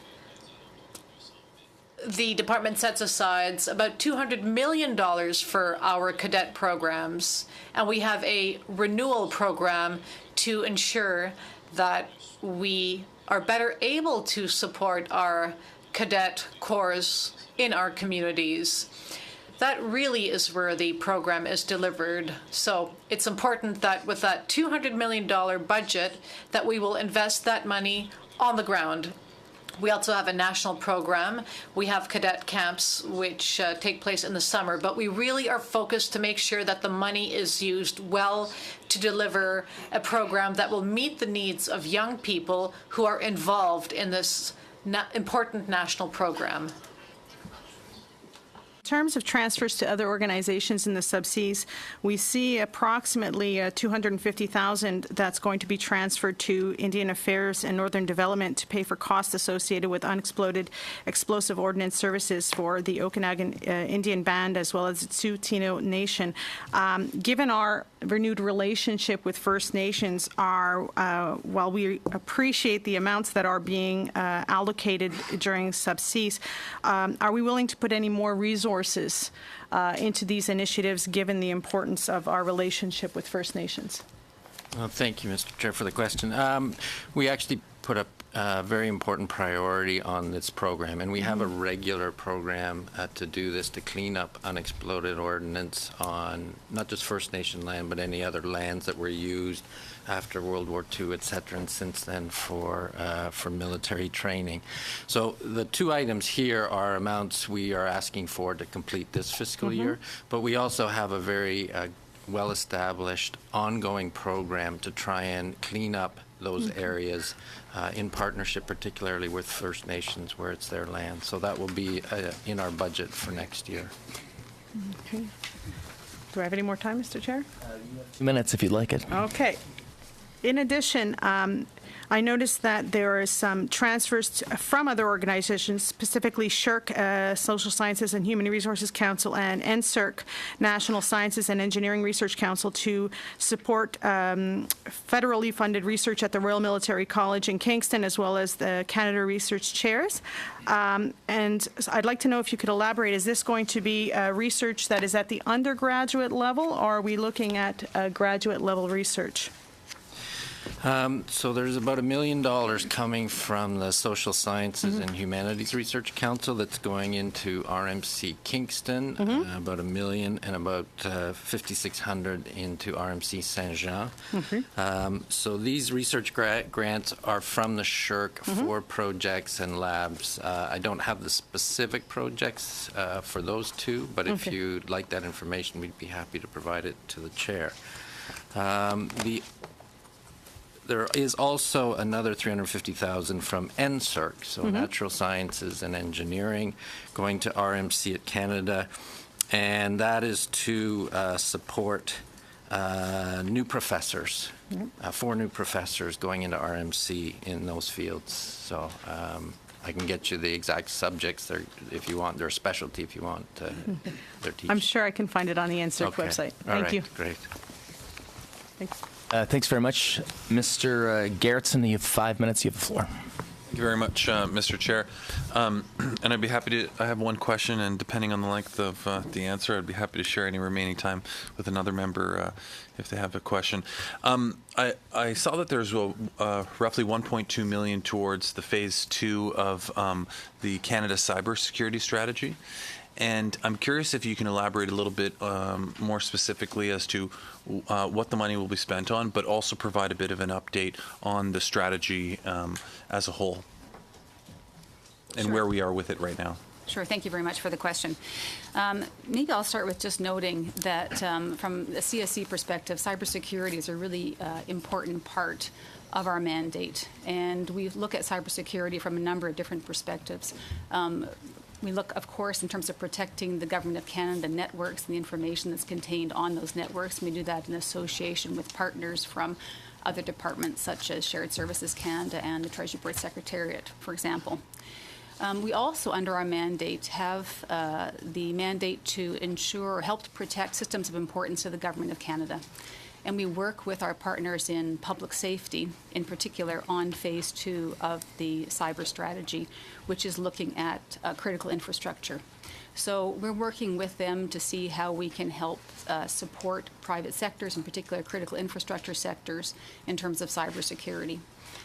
the department sets aside about $200 million for our cadet programs, and we have a renewal program to ensure that we are better able to support our cadet corps in our communities. That really is where the program is delivered. So it's important that with that $200 million budget that we will invest that money on the ground. We also have a national program. We have cadet camps which take place in the summer, but we really are focused to make sure that the money is used well to deliver a program that will meet the needs of young people who are involved in this important national program. In terms of transfers to other organizations in the subseas, we see approximately $250,000 that's going to be transferred to Indian Affairs and Northern Development to pay for costs associated with unexploded explosive ordnance services for the Okanagan Indian Band as well as the Tsuut'ina Nation. Given our renewed relationship with First Nations, while we appreciate the amounts that are being allocated during subseas, are we willing to put any more resources into these initiatives, given the importance of our relationship with First Nations? Well, thank you, Mr. Chair, for the question. We actually put up a very important priority on this program, and we have a regular program to do this, to clean up unexploded ordnance on not just First Nation land, but any other lands that were used after World War II, et cetera, and since then for military training. So the 2 items here are amounts we are asking for to complete this fiscal year, but we also have a very well-established ongoing program to try and clean up those areas in partnership, particularly with First Nations, where it's their land. So that will be in our budget for next year. Okay. Do I have any more time, Mr. Chair? 2 minutes if you'd like it. Okay. In addition, I noticed that there are some transfers from other organizations, specifically SSHRC, Social Sciences and Human Resources Council, and NSERC, National Sciences and Engineering Research Council, to support federally funded research at the Royal Military College in Kingston, as well as the Canada Research Chairs. And I'd like to know if you could elaborate. Is this going to be research that is at the undergraduate level, or are we looking at graduate level research? So there's about $1 million coming from the Social Sciences and Humanities Research Council that's going into RMC Kingston, about $1 million, and about $5,600 into RMC Saint Jean. So these research grants are from the SSHRC for projects and labs. I don't have the specific projects for those 2, but if you'd like that information, we'd be happy to provide it to the chair. There is also another $350,000 from NSERC, so Natural Sciences and Engineering, going to RMC at Canada, and that is to support new professors, 4 new professors going into RMC in those fields. So I can get you the exact subjects if you want, their specialty if you want. Their teaching. I'm sure I can find it on the NSERC website. Thank you. Great. Thanks. Thanks very much. Mr. Gerritsen, you have 5 minutes. You have the floor. Thank you very much, Mr. Chair. And I'd be happy to, I have one question, and depending on the length of the answer, I'd be happy to share any remaining time with another member if they have a question. I saw that there's roughly $1.2 million towards the phase 2 of the Canada cybersecurity strategy. And I'm curious if you can elaborate a little bit more specifically as to what the money will be spent on, but also provide a bit of an update on the strategy as a whole and where we are with it right now. Sure. Thank you very much for the question. Maybe I'll start with just noting that from a CSC perspective, cybersecurity is a really important part of our mandate. And we look at cybersecurity from a number of different perspectives. We look, of course, in terms of protecting the Government of Canada networks and the information that's contained on those networks. We do that in association with partners from other departments, such as Shared Services Canada and the Treasury Board Secretariat, for example. We also, under our mandate, have the mandate to ensure or help to protect systems of importance to the Government of Canada. And we work with our partners in public safety, in particular on phase 2 of the cyber strategy, which is looking at critical infrastructure. So we're working with them to see how we can help support private sectors, in particular critical infrastructure sectors, in terms of cybersecurity.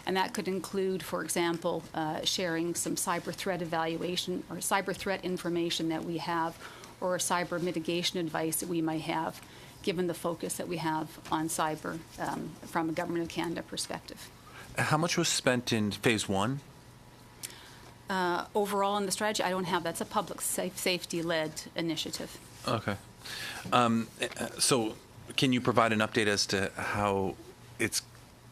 And that could include, for example, sharing some cyber threat evaluation or cyber threat information that we have, or cyber mitigation advice that we might have, given the focus that we have on cyber from a Government of Canada perspective. How much was spent in phase 1? Overall in the strategy, I don't have. That's a public safety-led initiative. Okay. So can you provide an update as to how it's,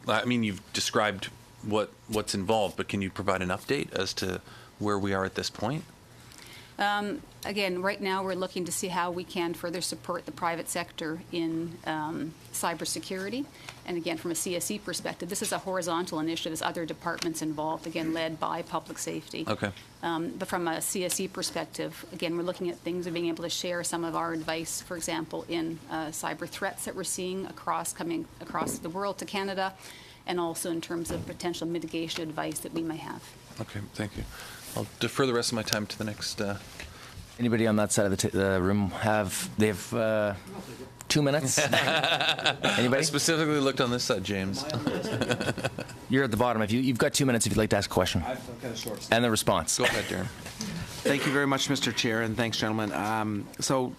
I mean, you've described what's involved, but can you provide an update as to where we are at this point? Again, right now we're looking to see how we can further support the private sector in cybersecurity. And again, from a CSE perspective, this is a horizontal initiative. There's other departments involved, again, led by public safety. Okay. But from a CSE perspective, again, we're looking at things of being able to share some of our advice, for example, in cyber threats that we're seeing coming across the world to Canada, and also in terms of potential mitigation advice that we may have. Okay, thank you. I'll defer the rest of my time to the next. Anybody on that side of the room have 2 minutes? Anybody? I specifically looked on this side, James. You're at the bottom. If you've got 2 minutes if you'd like to ask a question. I've got a short. And the response. Go ahead, Darren. Thank you very much, Mr. Chair, and thanks, gentlemen. So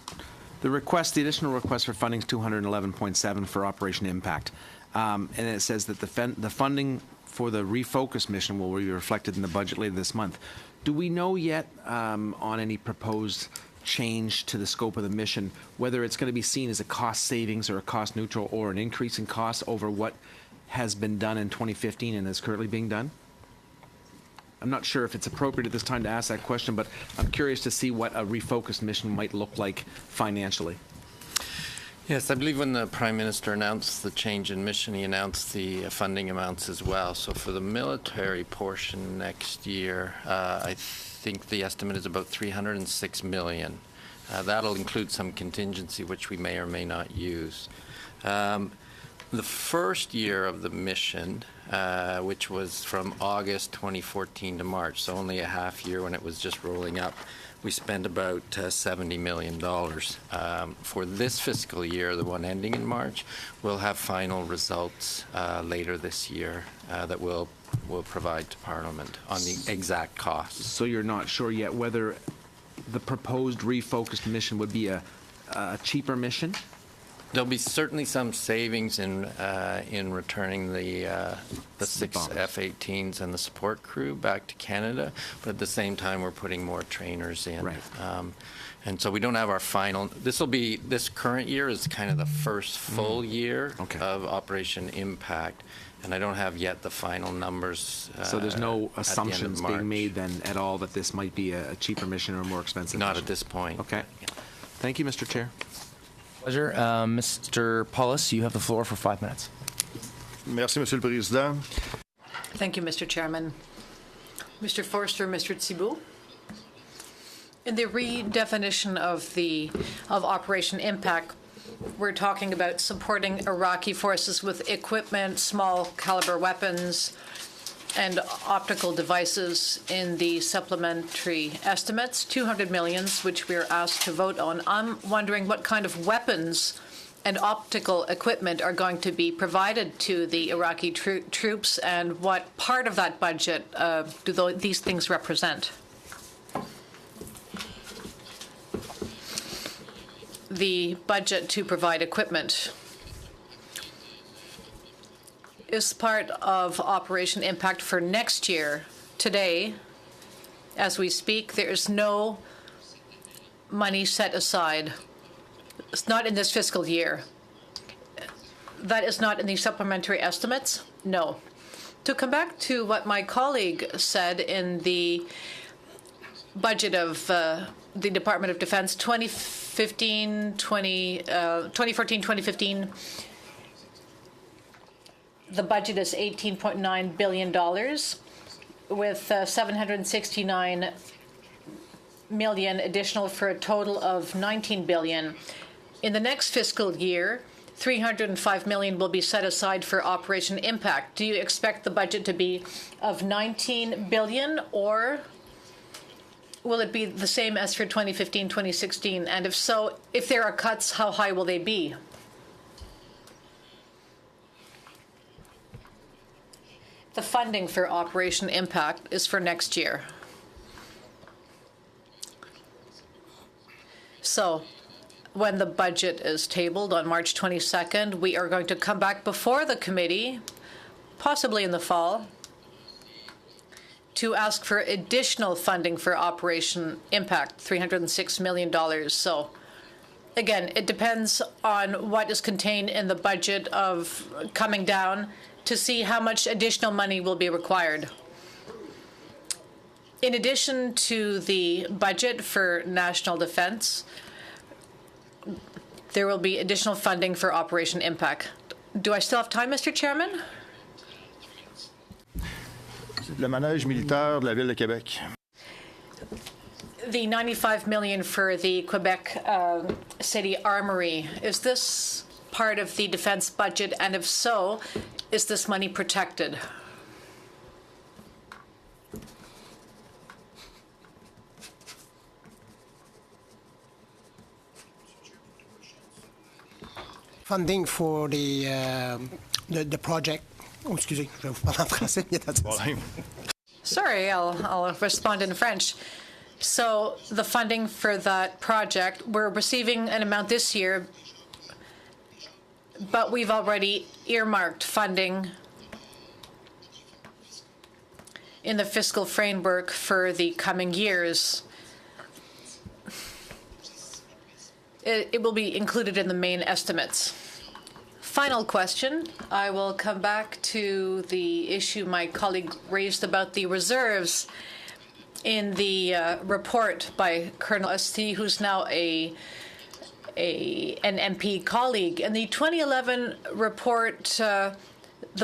the additional request for funding is $211.7 for Operation Impact. And it says that the funding for the refocus mission will be reflected in the budget later this month. Do we know yet on any proposed change to the scope of the mission, whether it's going to be seen as a cost savings or a cost neutral or an increase in cost over what has been done in 2015 and is currently being done? I'm not sure if it's appropriate at this time to ask that question, but I'm curious to see what a refocused mission might look like financially. Yes, I believe when the Prime Minister announced the change in mission, he announced the funding amounts as well. So for the military portion next year, I think the estimate is about $306 million. That'll include some contingency, which we may or may not use. The first year of the mission, which was from August 2014 to March, so only a half year when it was just rolling up, we spent about $70 million. For this fiscal year, the one ending in March, we'll have final results later this year that we'll provide to Parliament on the exact costs. So you're not sure yet whether the proposed refocused mission would be a cheaper mission? There'll be certainly some savings in returning the 6 F-18s and the support crew back to Canada, but at the same time we're putting more trainers in. Right. And so we don't have our final. This current year is kind of the first full year of Operation Impact, and I don't have yet the final numbers. So there's no at assumptions the end of being March. made then at all that this might be a cheaper mission or a more expensive Not mission? at this point. Okay. Thank you, Mr. Chair. Pleasure. Mr. Paulus, you have the floor for 5 minutes. Merci, Monsieur le Président. Thank you, Mr. Chairman. Mr. Forster, Mr. Thibault. In the redefinition of Operation Impact, we're talking about supporting Iraqi forces with equipment, small caliber weapons, and optical devices in the supplementary estimates, 200 million, which we are asked to vote on. I'm wondering what kind of weapons and optical equipment are going to be provided to the Iraqi troops, and what part of that budget do these things represent? The budget to provide equipment is part of Operation Impact for next year. Today, as we speak, there is no money set aside. It's not in this fiscal year. That is not in the supplementary estimates? No. To come back to what my colleague said in the budget of the Department of Defense 2014-2015, the budget is $18.9 billion with 769 million additional for a total of 19 billion. In the next fiscal year, 305 million will be set aside for Operation Impact. Do you expect the budget to be of 19 billion, or will it be the same as for 2015-2016? And if so, if there are cuts, how high will they be? The funding for Operation Impact is for next year. So when the budget is tabled on March 22nd, we are going to come back before the committee, possibly in the fall, to ask for additional funding for Operation Impact, $306 million. So again, it depends on what is contained in the budget of coming down to see how much additional money will be required. In addition to the budget for national defense, there will be additional funding for Operation Impact. Do I still have time, Mr. Chairman? Le manège militaire de la Ville de Québec. The 95 million for the Quebec City Armory, is this part of the defense budget? And if so, is this money protected? Funding for the project. Oh, excusez, je vais vous parler en français. Sorry, I'll respond in French. So the funding for that project, we're receiving an amount this year, but we've already earmarked funding in the fiscal framework for the coming years. It will be included in the main estimates. Final question. I will come back to the issue my colleague raised about the reserves in the report by Colonel Asti, who's now an MP colleague. In the 2011 report, the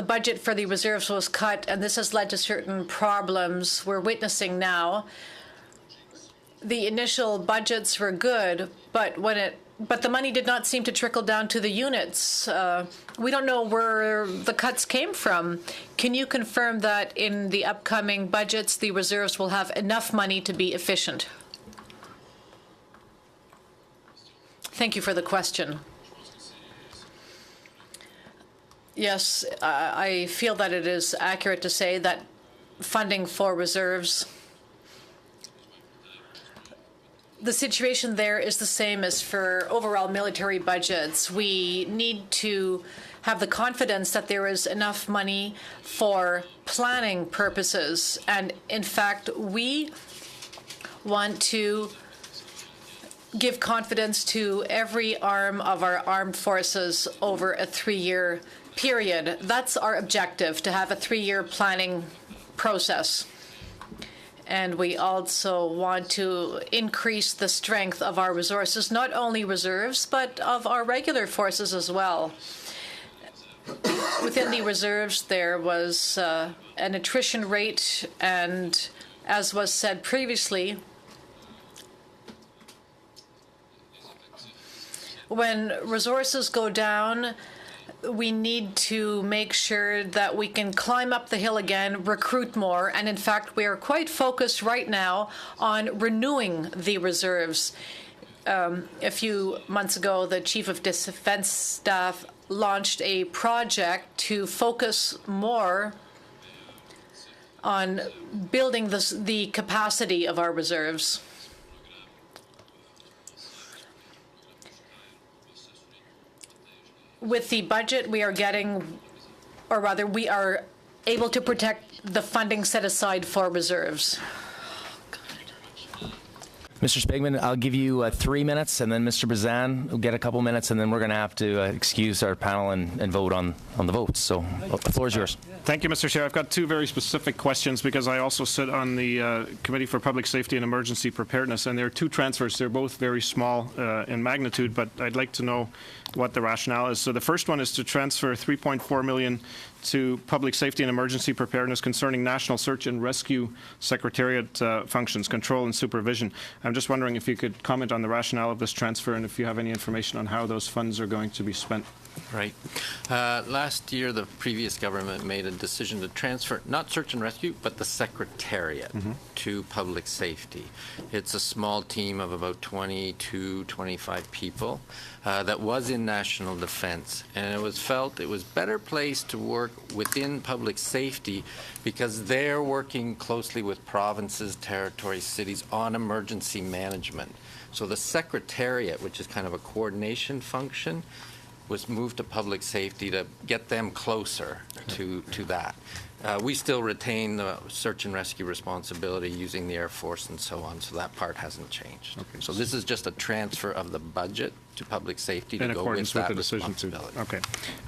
budget for the reserves was cut, and this has led to certain problems we're witnessing now. The initial budgets were good, but the money did not seem to trickle down to the units. We don't know where the cuts came from. Can you confirm that in the upcoming budgets, the reserves will have enough money to be efficient? Thank you for the question. Yes, I feel that it is accurate to say that funding for reserves, the situation there is the same as for overall military budgets. We need to have the confidence that there is enough money for planning purposes. And in fact, we want to give confidence to every arm of our armed forces over a 3-year period. That's our objective, to have a 3-year planning process. And we also want to increase the strength of our resources, not only reserves, but of our regular forces as well. Within the reserves, there was an attrition rate, and as was said previously, when resources go down, we need to make sure that we can climb up the hill again, recruit more, and in fact, we are quite focused right now on renewing the reserves. A few months ago, the Chief of Defense Staff launched a project to focus more on building the capacity of our reserves. With the budget we are getting, or rather we are able to protect the funding set aside for reserves. Mr. Spigman, I'll give you 3 minutes, and then Mr. Bazan will get a couple minutes, and then we're going to have to excuse our panel and vote on the votes. So the floor is yours. Thank you, Mr. Chair. I've got two very specific questions because I also sit on the Committee for Public Safety and Emergency Preparedness, and there are two transfers. They're both very small in magnitude, but I'd like to know what the rationale is. So the first one is to transfer $3.4 million to Public Safety and Emergency Preparedness concerning National Search and Rescue Secretariat functions, control and supervision. I'm just wondering if you could comment on the rationale of this transfer and if you have any information on how those funds are going to be spent. Right. Last year, the previous government made a decision to transfer not search and rescue, but the Secretariat to Public Safety. It's a small team of about 22, 25 people that was in national defense, and it was felt it was better placed to work within public safety because they're working closely with provinces, territories, cities on emergency management. So the Secretariat, which is kind of a coordination function, was moved to public safety to get them closer to that. We still retain the search and rescue responsibility using the Air Force and so on, so that part hasn't changed. Okay. So this is just a transfer of the budget to public safety to go with that responsibility. Okay.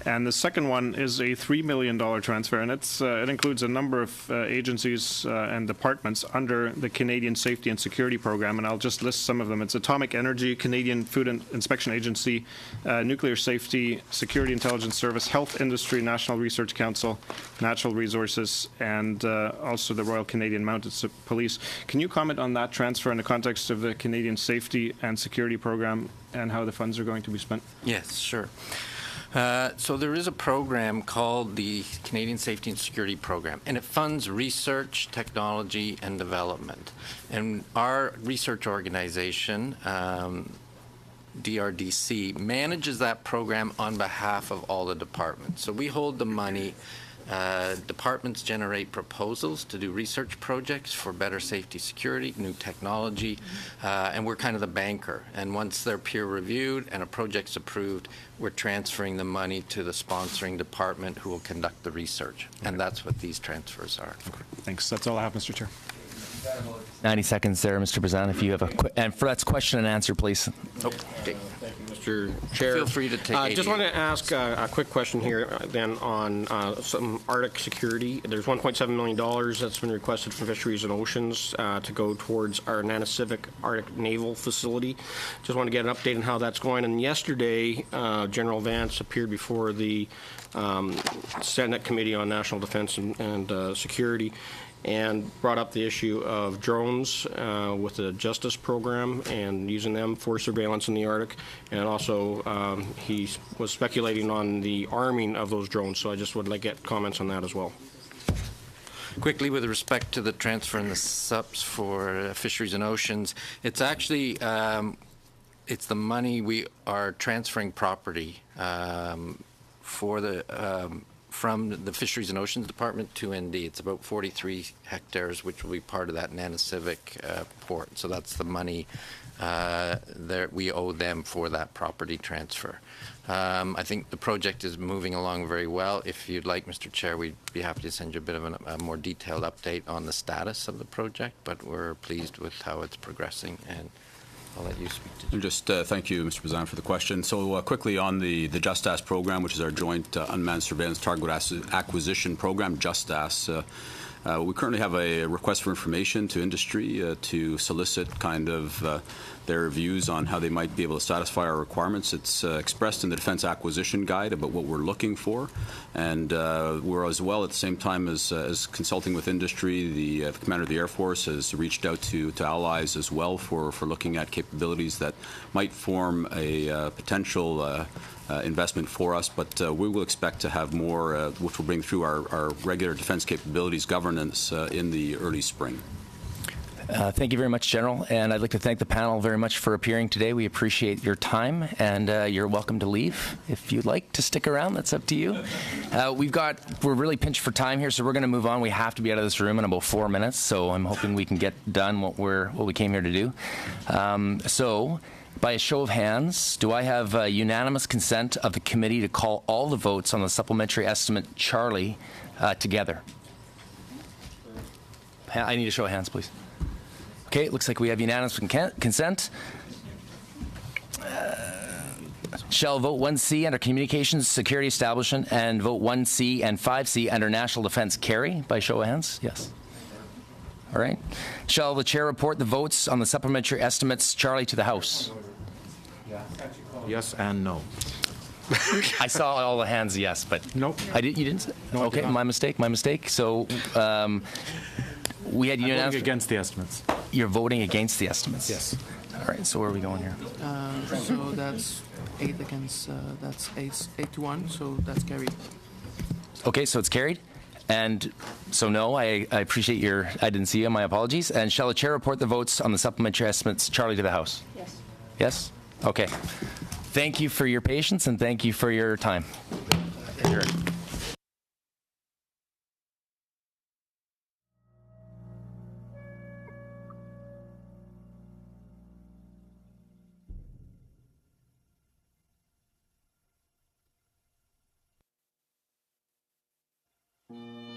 And the second one is a $3 million transfer, and it includes a number of agencies and departments under the Canadian Safety and Security Program, and I'll just list some of them. It's Atomic Energy, Canadian Food Inspection Agency, Nuclear Safety, Security Intelligence Service, Health Industry, National Research Council, Natural Resources, and also the Royal Canadian Mounted Police. Can you comment on that transfer in the context of the Canadian Safety and Security Program and how the funds are going to be spent? Yes, sure. So there is a program called the Canadian Safety and Security Program, and it funds research, technology, and development. And our research organization, DRDC, manages that program on behalf of all the departments. So we hold the money. Departments generate proposals to do research projects for better safety security, new technology, and we're kind of the banker. And once they're peer reviewed and a project's approved, we're transferring the money to the sponsoring department who will conduct the research. Okay. And that's what these transfers are. Okay. Thanks. That's all I have, Mr. Chair. 90 seconds there, Mr. Bazan, if you have and for that's question and answer, please. Oh, okay. Thank you, Mr. Chair. Feel free to take just want to ask a quick question here then on some Arctic security. There's $1.7 million that's been requested from Fisheries and Oceans to go towards our Nanisivik Arctic Naval Facility. Just want to get an update on how that's going. And yesterday, General Vance appeared before the Senate Committee on National Defense and Security and brought up the issue of drones with the Justice program and using them for surveillance in the Arctic. And also, he was speculating on the arming of those drones. So I just would like to get comments on that as well. Quickly, with respect to the transfer and the subs for Fisheries and Oceans, it's actually it's the money we are transferring property for the from the Fisheries and Oceans Department to ND. It's about 43 hectares, which will be part of that Nanisivik port. So that's the money that we owe them for that property transfer. I think the project is moving along very well. If you'd like, Mr. Chair, we'd be happy to send you a bit of a more detailed update on the status of the project, but we're pleased with how it's progressing, and I'll let you speak to it. Just thank you, Mr. Bazan, for the question. So quickly on the JUSTAS program, which is our joint unmanned surveillance target acquisition program, JUSTAS. We currently have a request for information to industry to solicit kind of their views on how they might be able to satisfy our requirements. It's expressed in the Defense Acquisition Guide about what we're looking for, and we're as well at the same time as consulting with industry. The Commander of the Air Force has reached out to allies as well for looking at capabilities that might form a potential investment for us, but we will expect to have more, which will bring through our regular defense capabilities governance in the early spring. Thank you very much, General, and I'd like to thank the panel very much for appearing today. We appreciate your time, and you're welcome to leave if you'd like to stick around. That's up to you. We're really pinched for time here, so we're going to move on. We have to be out of this room in about 4 minutes, so I'm hoping we can get done what we came here to do. So, by a show of hands, do I have unanimous consent of the committee to call all the votes on the supplementary estimate Charlie together? I need a show of hands, please. Okay, it looks like we have unanimous consent. Shall vote 1C under Communications Security Establishment and vote 1C and 5C under National Defense carry by show of hands? Yes. All right. Shall the chair report the votes on the supplementary estimates Charlie to the House? Yes and no. I saw all the hands yes, but nope. You didn't say? No, okay, my mistake. So we had unanimous. I'm voting against the estimates. You're voting against the estimates? Yes. All right, so where are we going here? So that's 8 against, that's 8 to 1, so that's carried. Okay, so it's carried. And so no, I appreciate I didn't see you, my apologies. And shall the chair report the votes on the supplementary estimates Charlie to the House? Yes. Yes? Okay. Thank you for your patience and thank you for your time. Adjourned. Mm-hmm.